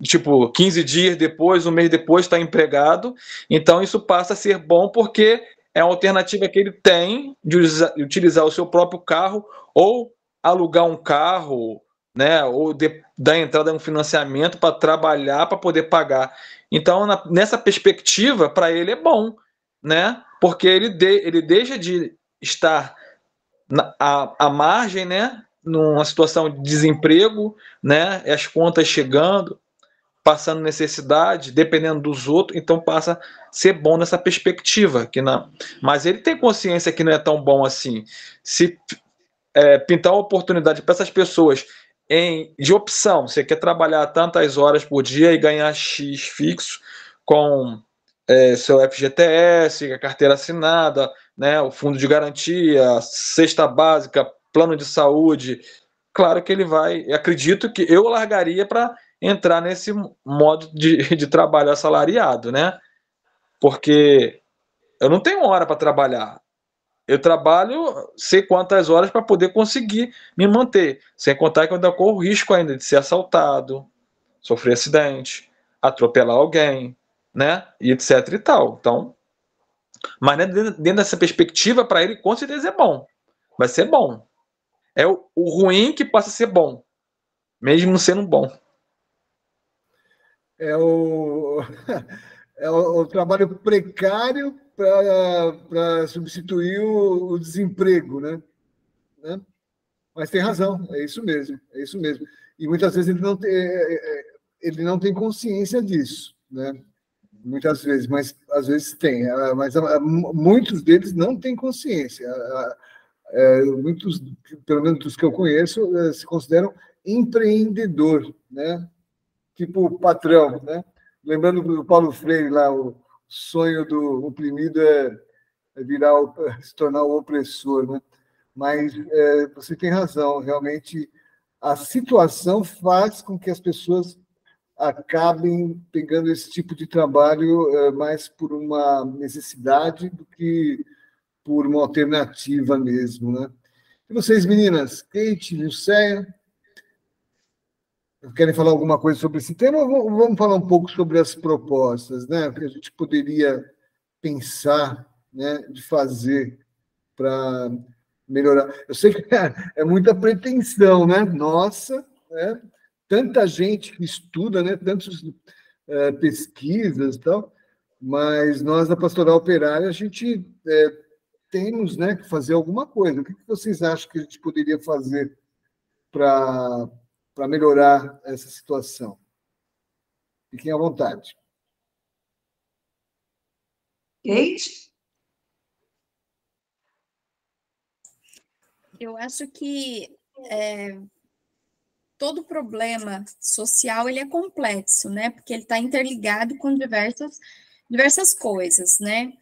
tipo, 15 dias depois, um mês depois, está empregado. Então, isso passa a ser bom porque é a alternativa que ele tem de utilizar o seu próprio carro ou alugar um carro, né, ou dar entrada em um financiamento para trabalhar, para poder pagar. Então, nessa perspectiva, para ele é bom, né, porque ele deixa de estar à margem, né, numa situação de desemprego, né, as contas chegando, passando necessidade, dependendo dos outros, então passa a ser bom nessa perspectiva. Mas ele tem consciência que não é tão bom assim. Se pintar uma oportunidade para essas pessoas de opção, você quer trabalhar tantas horas por dia e ganhar X fixo com seu FGTS, a carteira assinada, né, o fundo de garantia, cesta básica, plano de saúde, claro que ele vai. Acredito que eu largaria para entrar nesse modo de trabalho assalariado, né? Porque eu não tenho hora para trabalhar. Eu trabalho sei quantas horas para poder conseguir me manter. Sem contar que eu ainda corro risco ainda de ser assaltado, sofrer acidente, atropelar alguém, né? E etc e tal. Então, mas dentro dessa perspectiva, para ele, com certeza é bom. Vai ser bom. É o ruim que passa a ser bom, mesmo sendo bom. É o trabalho precário para substituir o desemprego, né? Mas tem razão, é isso mesmo, é isso mesmo. E muitas vezes ele não tem consciência disso, né? Muitas vezes, mas às vezes tem. Mas muitos deles não têm consciência. Muitos, pelo menos dos que eu conheço, se consideram empreendedor, né? Tipo patrão, né? Lembrando do Paulo Freire lá, o sonho do oprimido é se tornar o opressor, né? Mas você tem razão, realmente a situação faz com que as pessoas acabem pegando esse tipo de trabalho mais por uma necessidade do que por uma alternativa mesmo, né? E vocês, meninas, Kate, Lucéia, querem falar alguma coisa sobre esse tema ou vamos falar um pouco sobre as propostas, né? O que a gente poderia pensar, né, de fazer para melhorar. Eu sei que é muita pretensão, né? Nossa, né? Tanta gente que estuda, né? Tantas pesquisas e tal, mas nós, da Pastoral Operária, a gente temos, né, que fazer alguma coisa. O que vocês acham que a gente poderia fazer para melhorar essa situação? Fiquem à vontade. Kate? Eu acho que todo problema social ele é complexo, né? Porque ele está interligado com diversas coisas, né?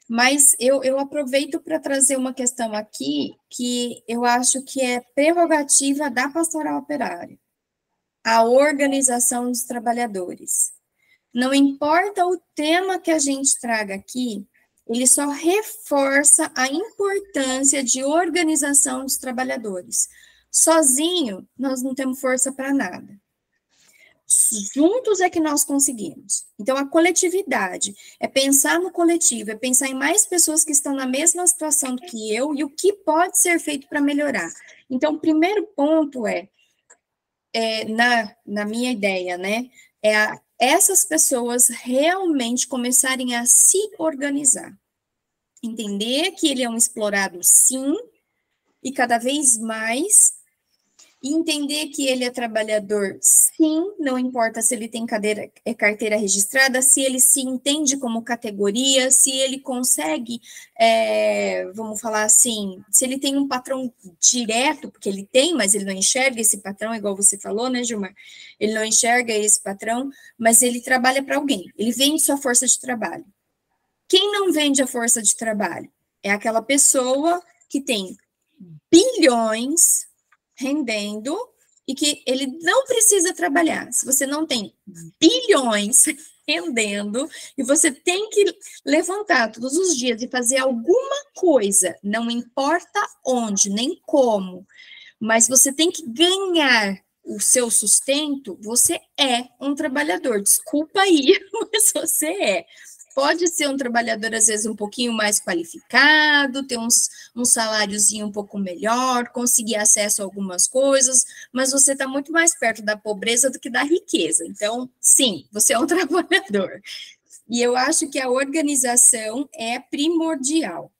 Mas eu aproveito para trazer uma questão aqui que eu acho que é prerrogativa da pastoral operária, a organização dos trabalhadores. Não importa o tema que a gente traga aqui, ele só reforça a importância de organização dos trabalhadores. Sozinho, nós não temos força para nada. Juntos é que nós conseguimos. Então, a coletividade é pensar no coletivo, é pensar em mais pessoas que estão na mesma situação que eu e o que pode ser feito para melhorar. Então, o primeiro ponto na minha ideia, né, essas pessoas realmente começarem a se organizar. Entender que ele é um explorado, sim, e cada vez mais, e entender que ele é trabalhador, sim, não importa se ele tem carteira registrada, se ele se entende como categoria, se ele consegue, vamos falar assim, se ele tem um patrão direto, porque ele tem, mas ele não enxerga esse patrão, igual você falou, né, Gilmar? Ele não enxerga esse patrão, mas ele trabalha para alguém, ele vende sua força de trabalho. Quem não vende a força de trabalho? É aquela pessoa que tem bilhões rendendo e que ele não precisa trabalhar. Se você não tem bilhões rendendo e você tem que levantar todos os dias e fazer alguma coisa, não importa onde, nem como, mas você tem que ganhar o seu sustento, você é um trabalhador. Desculpa aí, mas você é. Pode ser um trabalhador, às vezes, um pouquinho mais qualificado, ter um saláriozinho um pouco melhor, conseguir acesso a algumas coisas, mas você está muito mais perto da pobreza do que da riqueza. Então, sim, você é um trabalhador. E eu acho que a organização é primordial.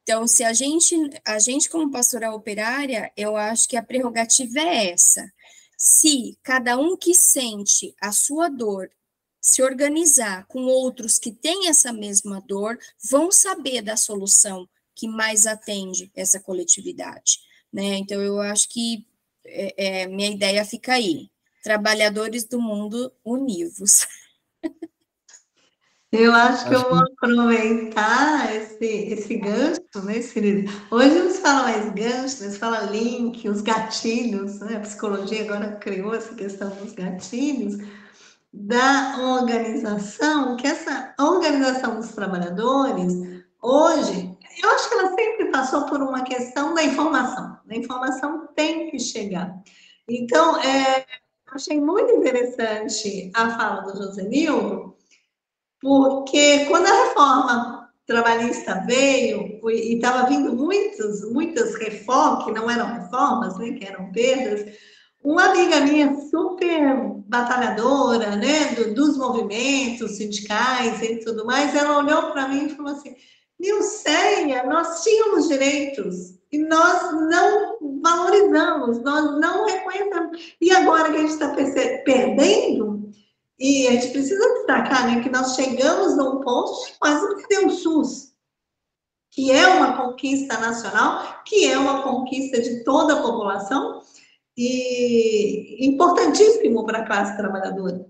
Então, se a gente como pastoral operária, eu acho que a prerrogativa é essa. Se cada um que sente a sua dor se organizar com outros que têm essa mesma dor, vão saber da solução que mais atende essa coletividade, né? Então, eu acho que minha ideia fica aí. Trabalhadores do mundo univos. Eu acho que eu vou aproveitar esse gancho, né? Hoje não se fala mais gancho, se fala link, os gatilhos, né? A psicologia agora criou essa questão dos gatilhos, da organização, que essa organização dos trabalhadores, hoje, eu acho que ela sempre passou por uma questão da informação. A informação tem que chegar. Então, achei muito interessante a fala do Josenildo, porque quando a reforma trabalhista veio, e estava vindo muitas reformas, que não eram reformas, né, que eram perdas, uma amiga minha super batalhadora, né, dos movimentos sindicais e tudo mais, ela olhou para mim e falou assim, Nilceia, nós tínhamos direitos e nós não valorizamos, nós não reconhecemos. E agora que a gente está perdendo, e a gente precisa destacar, né, que nós chegamos num ponto de quase perder o SUS, que é uma conquista nacional, que é uma conquista de toda a população, e importantíssimo para a classe trabalhadora.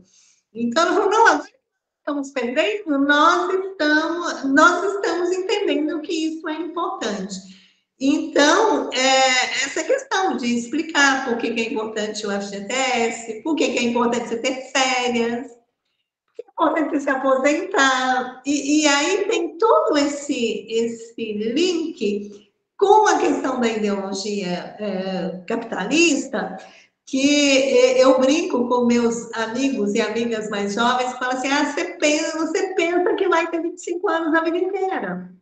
Então, eu falo, não, agora estamos perdendo, nós estamos entendendo que isso é importante. Então, essa questão de explicar por que é importante o FGTS, por que é importante você ter férias, por que é importante se aposentar, e aí tem todo esse link com a questão da ideologia capitalista, que eu brinco com meus amigos e amigas mais jovens, falo assim, você pensa que vai ter 25 anos a vida inteira.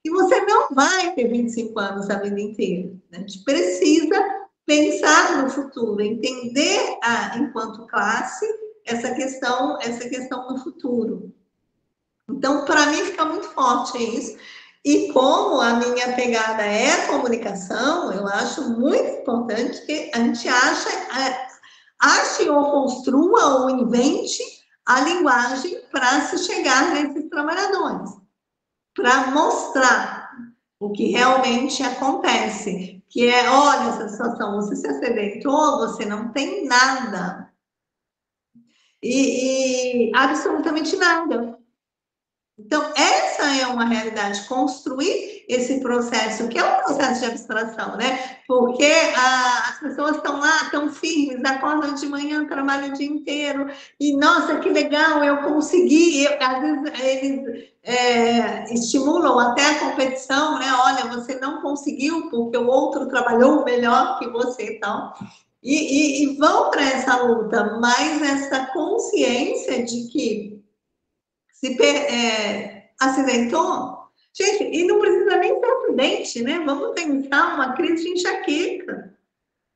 E você não vai ter 25 anos a vida inteira. A gente precisa pensar no futuro, entender, enquanto classe, essa questão do futuro. Então, para mim, fica muito forte isso. E como a minha pegada é comunicação, eu acho muito importante que a gente ache ou construa ou invente a linguagem para se chegar nesses trabalhadores. para mostrar o que realmente acontece, que é, olha essa situação, você se acidentou, você não tem nada. E absolutamente nada. Então, essa é uma realidade, construir esse processo, que é um processo de abstração, né? Porque as pessoas estão lá, tão firmes, acordam de manhã, trabalham o dia inteiro, e, nossa, que legal, eu consegui. Às vezes, eles estimulam até a competição, né? Olha, você não conseguiu porque o outro trabalhou melhor que você e tal. E vão para essa luta, mas essa consciência de que se acidentou, gente, e não precisa nem ser acidente, né? Vamos pensar uma crise de enxaqueca,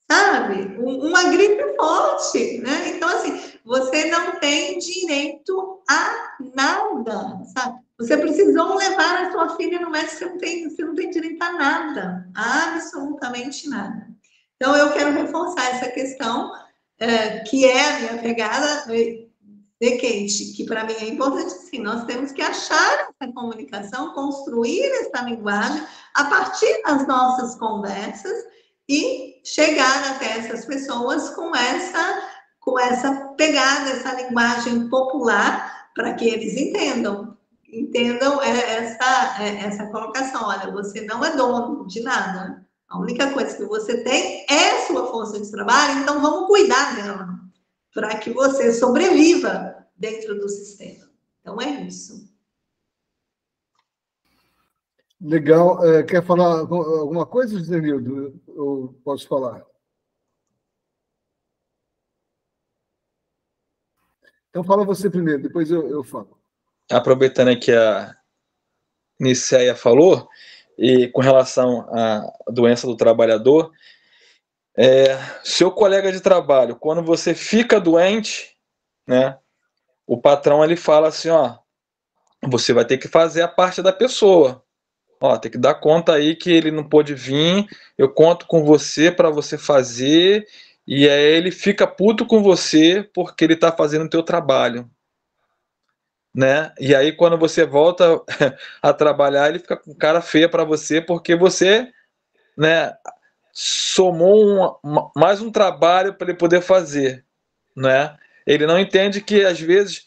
sabe? Uma gripe forte, né? Então, assim, você não tem direito a nada, sabe? Você precisou levar a sua filha no médico, você não tem direito a nada, absolutamente nada. Então, eu quero reforçar essa questão, que é a minha pegada de Kate, que para mim é importante, sim, nós temos que achar essa comunicação, construir essa linguagem a partir das nossas conversas e chegar até essas pessoas com essa pegada, essa linguagem popular, para que eles entendam essa colocação. Olha, você não é dono de nada. A única coisa que você tem é sua força de trabalho, então vamos cuidar dela, para que você sobreviva dentro do sistema. Então, é isso. Legal. Quer falar alguma coisa, José Nildo? Eu posso falar? Então, fala você primeiro, depois eu falo. Aproveitando que a Nicéia falou, e com relação à doença do trabalhador, seu colega de trabalho, quando você fica doente, né, o patrão ele fala assim, ó, você vai ter que fazer a parte da pessoa, ó, tem que dar conta aí que ele não pôde vir, eu conto com você para você fazer, e aí ele fica puto com você porque ele está fazendo o teu trabalho, né? E aí quando você volta a trabalhar, ele fica com cara feia para você porque você, né, somou mais um trabalho para ele poder fazer, né? Ele não entende que às vezes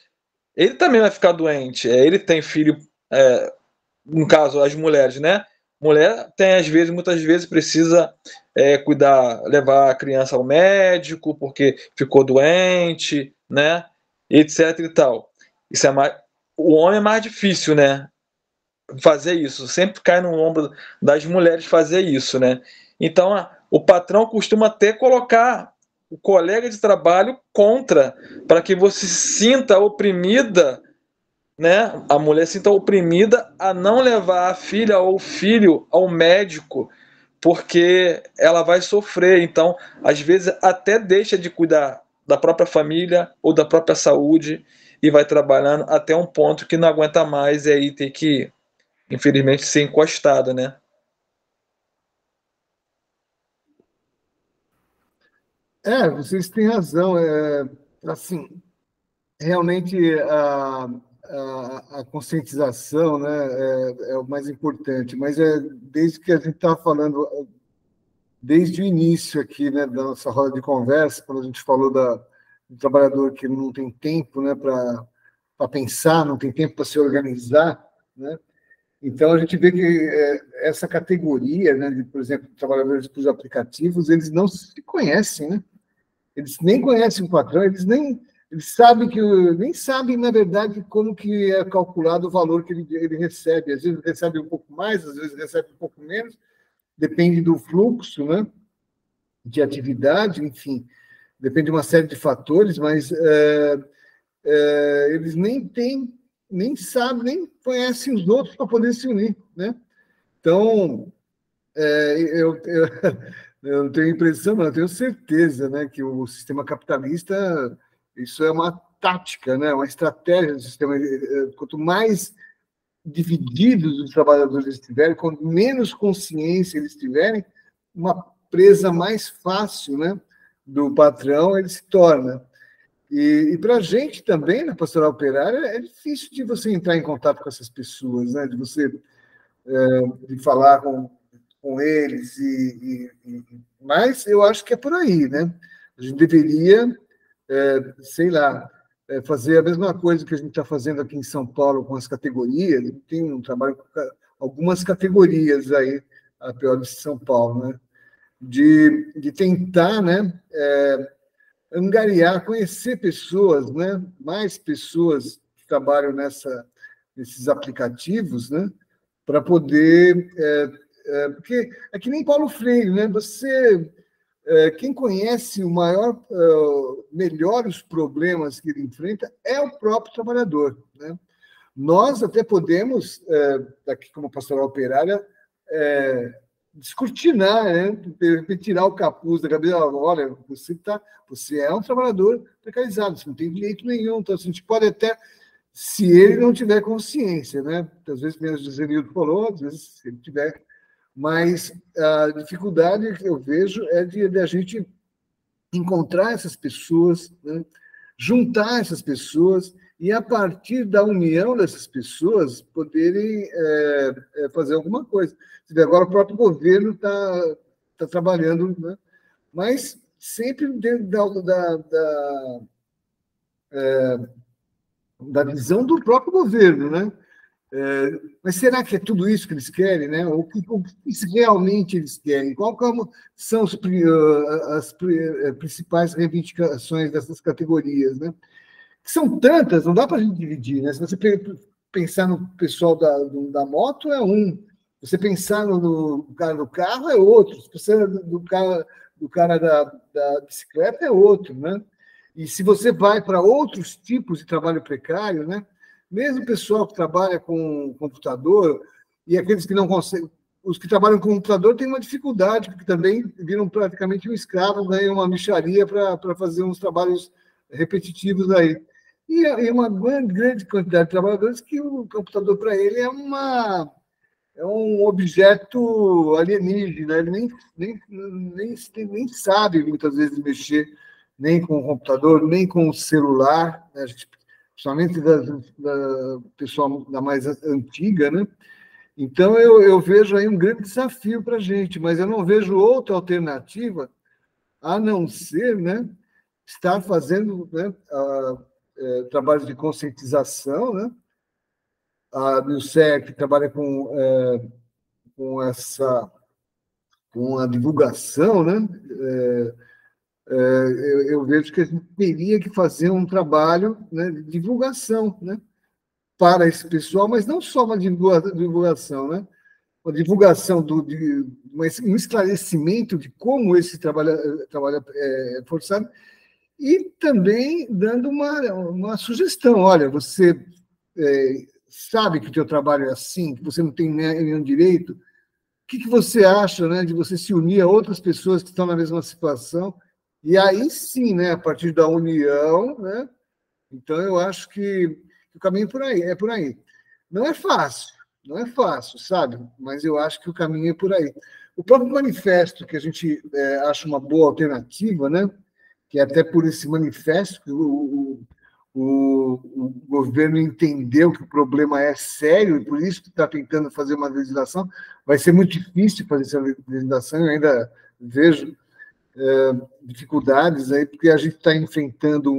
ele também vai ficar doente. Ele tem filho, no caso as mulheres, né? Mulher tem muitas vezes precisa cuidar, levar a criança ao médico porque ficou doente, né? Etc e tal. Isso é mais, o homem é mais difícil, né? Fazer isso, sempre cai no ombro das mulheres fazer isso, né? Então, o patrão costuma até colocar o colega de trabalho contra, para que você se sinta oprimida, né? A mulher se sinta oprimida a não levar a filha ou o filho ao médico, porque ela vai sofrer. Então, às vezes, até deixa de cuidar da própria família ou da própria saúde e vai trabalhando até um ponto que não aguenta mais e aí tem que, infelizmente, ser encostado, né? Vocês têm razão. Assim, realmente a conscientização, né, é o mais importante, mas desde que a gente está falando, desde o início aqui, né, da nossa roda de conversa, quando a gente falou do trabalhador que não tem tempo, né, para pensar, não tem tempo para se organizar, né? Então a gente vê que essa categoria, né, de, por exemplo, trabalhadores dos aplicativos, eles não se conhecem, né? Eles nem conhecem o patrão, eles sabem nem sabem, na verdade, como que é calculado o valor que ele recebe. Às vezes recebe um pouco mais, às vezes recebe um pouco menos, depende do fluxo, né, de atividade, enfim, depende de uma série de fatores, mas eles nem sabem, nem conhecem os outros para poder se unir, né? Então, eu não tenho impressão, mas eu tenho certeza, né, que o sistema capitalista, isso é uma tática, né, uma estratégia do sistema. Quanto mais divididos os trabalhadores estiverem, quanto menos consciência eles tiverem, uma presa mais fácil, né, do patrão ele se torna. E para a gente também, na pastoral operária, é difícil de você entrar em contato com essas pessoas, né? De você de falar com eles. Mas eu acho que é por aí, né? A gente deveria, sei lá, fazer a mesma coisa que a gente está fazendo aqui em São Paulo com as categorias. Tem um trabalho com algumas categorias aí, a pior de São Paulo, né? De tentar, né? Angariar, conhecer pessoas, né? Mais pessoas que trabalham nesses aplicativos, né? Para poder. Porque é que nem Paulo Freire, né? Quem conhece melhor os problemas que ele enfrenta é o próprio trabalhador, né? Nós até podemos, aqui como pastoral operária, descortinar, né? Tirar o capuz da cabeça. Olha, você é um trabalhador precarizado, você não tem direito nenhum. Então, a gente pode até, se ele não tiver consciência, né? Às vezes, como o Josenildo falou, às vezes, se ele tiver. Mas a dificuldade que eu vejo é de a gente encontrar essas pessoas, né? Juntar essas pessoas e, a partir da união dessas pessoas, poderem fazer alguma coisa. Agora, o próprio governo está trabalhando, né? Mas sempre dentro da visão do próprio governo, né? Mas será que é tudo isso que eles querem, né? O que realmente eles querem? Como são as principais reivindicações dessas categorias, né? Que são tantas, não dá para a gente dividir, né? Se você pensar no pessoal da moto, é um. Se você pensar no cara do carro, é outro. Se você do cara da bicicleta, é outro, né? E se você vai para outros tipos de trabalho precário, né? Mesmo o pessoal que trabalha com computador e aqueles que não conseguem, os que trabalham com computador têm uma dificuldade, porque também viram praticamente um escravo, ganham uma mixaria para fazer uns trabalhos repetitivos aí. E uma grande quantidade de trabalhadores que o computador, para ele, é um objeto alienígena, ele nem sabe, muitas vezes, mexer nem com o computador, nem com o celular, né? Principalmente da pessoal da mais antiga, né? Então, eu vejo aí um grande desafio para a gente, mas eu não vejo outra alternativa a não ser, né, estar fazendo, né, trabalhos de conscientização, né? A Nilce, que trabalha com a divulgação, né? Eu vejo que a gente teria que fazer um trabalho, né, de divulgação, né, para esse pessoal, mas não só uma divulgação, né? Uma divulgação um esclarecimento de como esse trabalho é forçado, e também dando uma sugestão. Olha, você sabe que o teu trabalho é assim, que você não tem nenhum direito. O que você acha, né, de você se unir a outras pessoas que estão na mesma situação? E aí sim, né, a partir da união, né? Então eu acho que o caminho é por aí. Não é fácil, sabe? Mas eu acho que o caminho é por aí. O próprio manifesto, que a gente acha uma boa alternativa, né? Que é até por esse manifesto que o governo entendeu que o problema é sério e por isso que está tentando fazer uma legislação. Vai ser muito difícil fazer essa legislação, eu ainda vejo dificuldades aí, porque a gente está enfrentando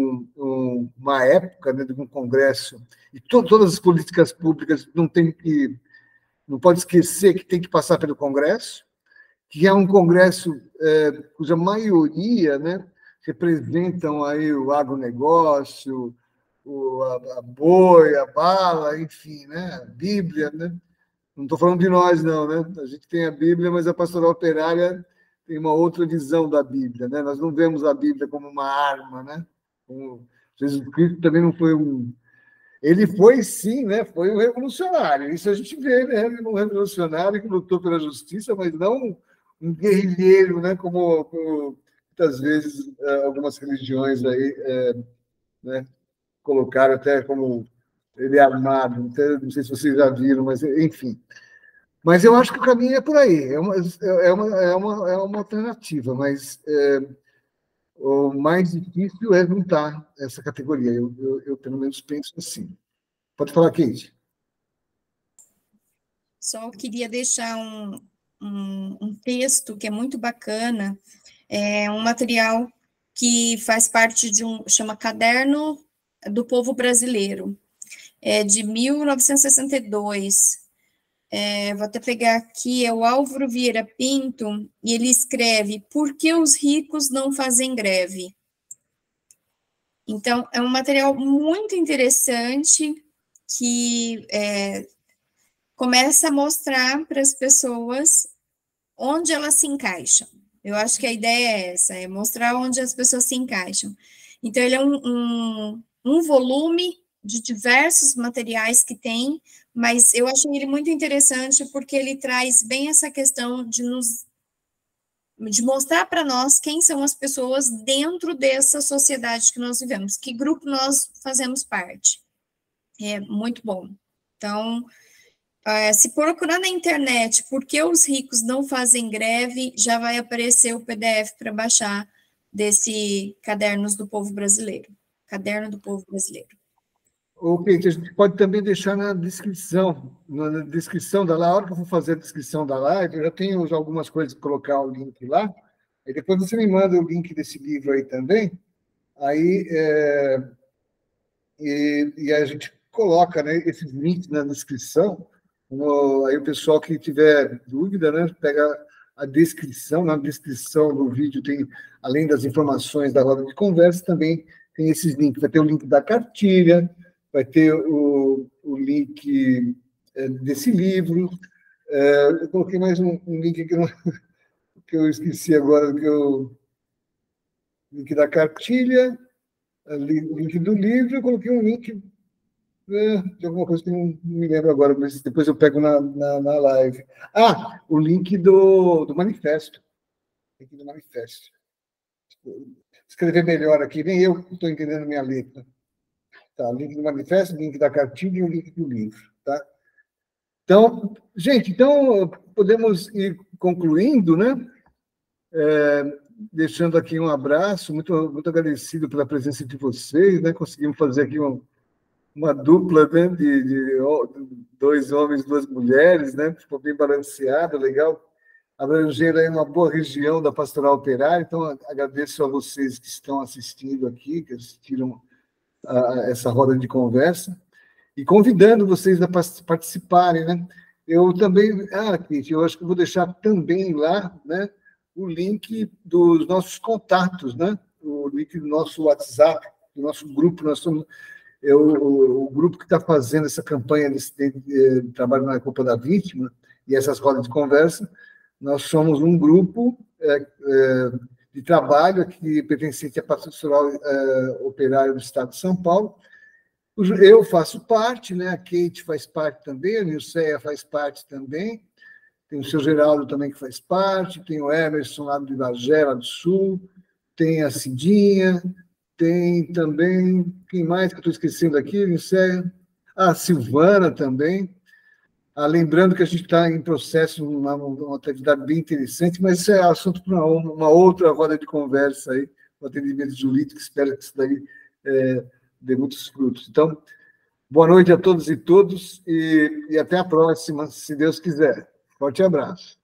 uma época, né, de um Congresso, e todas as políticas públicas não pode esquecer que tem que passar pelo Congresso, que é um Congresso cuja maioria, né, representam aí o agronegócio, a boi, a bala, enfim, né, a Bíblia, né? Não estou falando de nós, não, né? A gente tem a Bíblia, mas a pastoral operária tem uma outra visão da Bíblia, né? Nós não vemos a Bíblia como uma arma, né? Jesus Cristo também não foi Ele foi, sim, né? Foi um revolucionário. Isso a gente vê, né? Ele um revolucionário que lutou pela justiça, mas não um guerrilheiro, né? Como muitas vezes algumas religiões aí, né? Colocaram até como ele armado. Até, não sei se vocês já viram, mas enfim. Mas eu acho que o caminho é por aí, é uma alternativa, mas o mais difícil é juntar essa categoria. Eu pelo menos, penso assim. Pode falar, Kate. Só queria deixar um texto que é muito bacana, é um material que faz parte de chama Caderno do Povo Brasileiro, é de 1962. Vou até pegar aqui, é o Álvaro Vieira Pinto, e ele escreve: Por que os ricos não fazem greve? Então, é um material muito interessante que começa a mostrar para as pessoas onde elas se encaixam. Eu acho que a ideia é essa, é mostrar onde as pessoas se encaixam. Então, ele é um volume de diversos materiais que tem, mas eu achei ele muito interessante porque ele traz bem essa questão de mostrar para nós quem são as pessoas dentro dessa sociedade que nós vivemos, que grupo nós fazemos parte. É muito bom. Então, se procurar na internet por que os ricos não fazem greve, já vai aparecer o PDF para baixar desse Cadernos do Povo Brasileiro. Caderno do Povo Brasileiro. Ok, a gente pode também deixar na descrição da live. Na hora que eu for fazer a descrição da live, eu já tenho algumas coisas para colocar o link lá, e depois você me manda o link desse livro aí também, aí e a gente coloca, né, esses links na descrição. Aí o pessoal que tiver dúvida, né, pega a descrição. Na descrição do vídeo tem, além das informações da roda de conversa, também tem esses links. Vai ter o link da cartilha, vai ter o link desse livro. Eu coloquei mais um link que eu esqueci agora, link da cartilha, link do livro. Eu coloquei um link de alguma coisa que não me lembro agora, mas depois eu pego na live. O link do manifesto. Link do manifesto. Escrever melhor aqui, nem eu estou entendendo minha letra. Tá, link do manifesto, link da cartilha e o link do livro. Tá? Então, gente, podemos ir concluindo, né? Deixando aqui um abraço, muito, muito agradecido pela presença de vocês, né? Conseguimos fazer aqui uma dupla, né, de 2 homens, 2 mulheres, né? Ficou bem balanceado, legal. Abranger aí uma boa região da Pastoral Operária. Então, agradeço a vocês que estão assistindo aqui, que assistiram a essa roda de conversa, e convidando vocês a participarem, né? Eu também, Kate, eu acho que vou deixar também lá, né, o link dos nossos contatos, né? O link do nosso WhatsApp, do nosso grupo. Nós somos o grupo que está fazendo essa campanha de trabalho na culpa da vítima e essas rodas de conversa. Nós somos um grupo de trabalho aqui pertencente à Pastoral Operária do Estado de São Paulo. Eu faço parte, né? A Kate faz parte também, a Nilceia faz parte também, tem o seu Geraldo também que faz parte, tem o Emerson lá do Ibagé, lá do Sul, tem a Cidinha, tem também, quem mais que eu estou esquecendo aqui, Nilceia? A Silvana também. Lembrando que a gente está em processo, uma atividade bem interessante, mas isso é assunto para uma outra roda de conversa aí, o atendimento jurídico, espero que isso daí dê muitos frutos. Então, boa noite a todos e todas, e até a próxima, se Deus quiser. Forte abraço.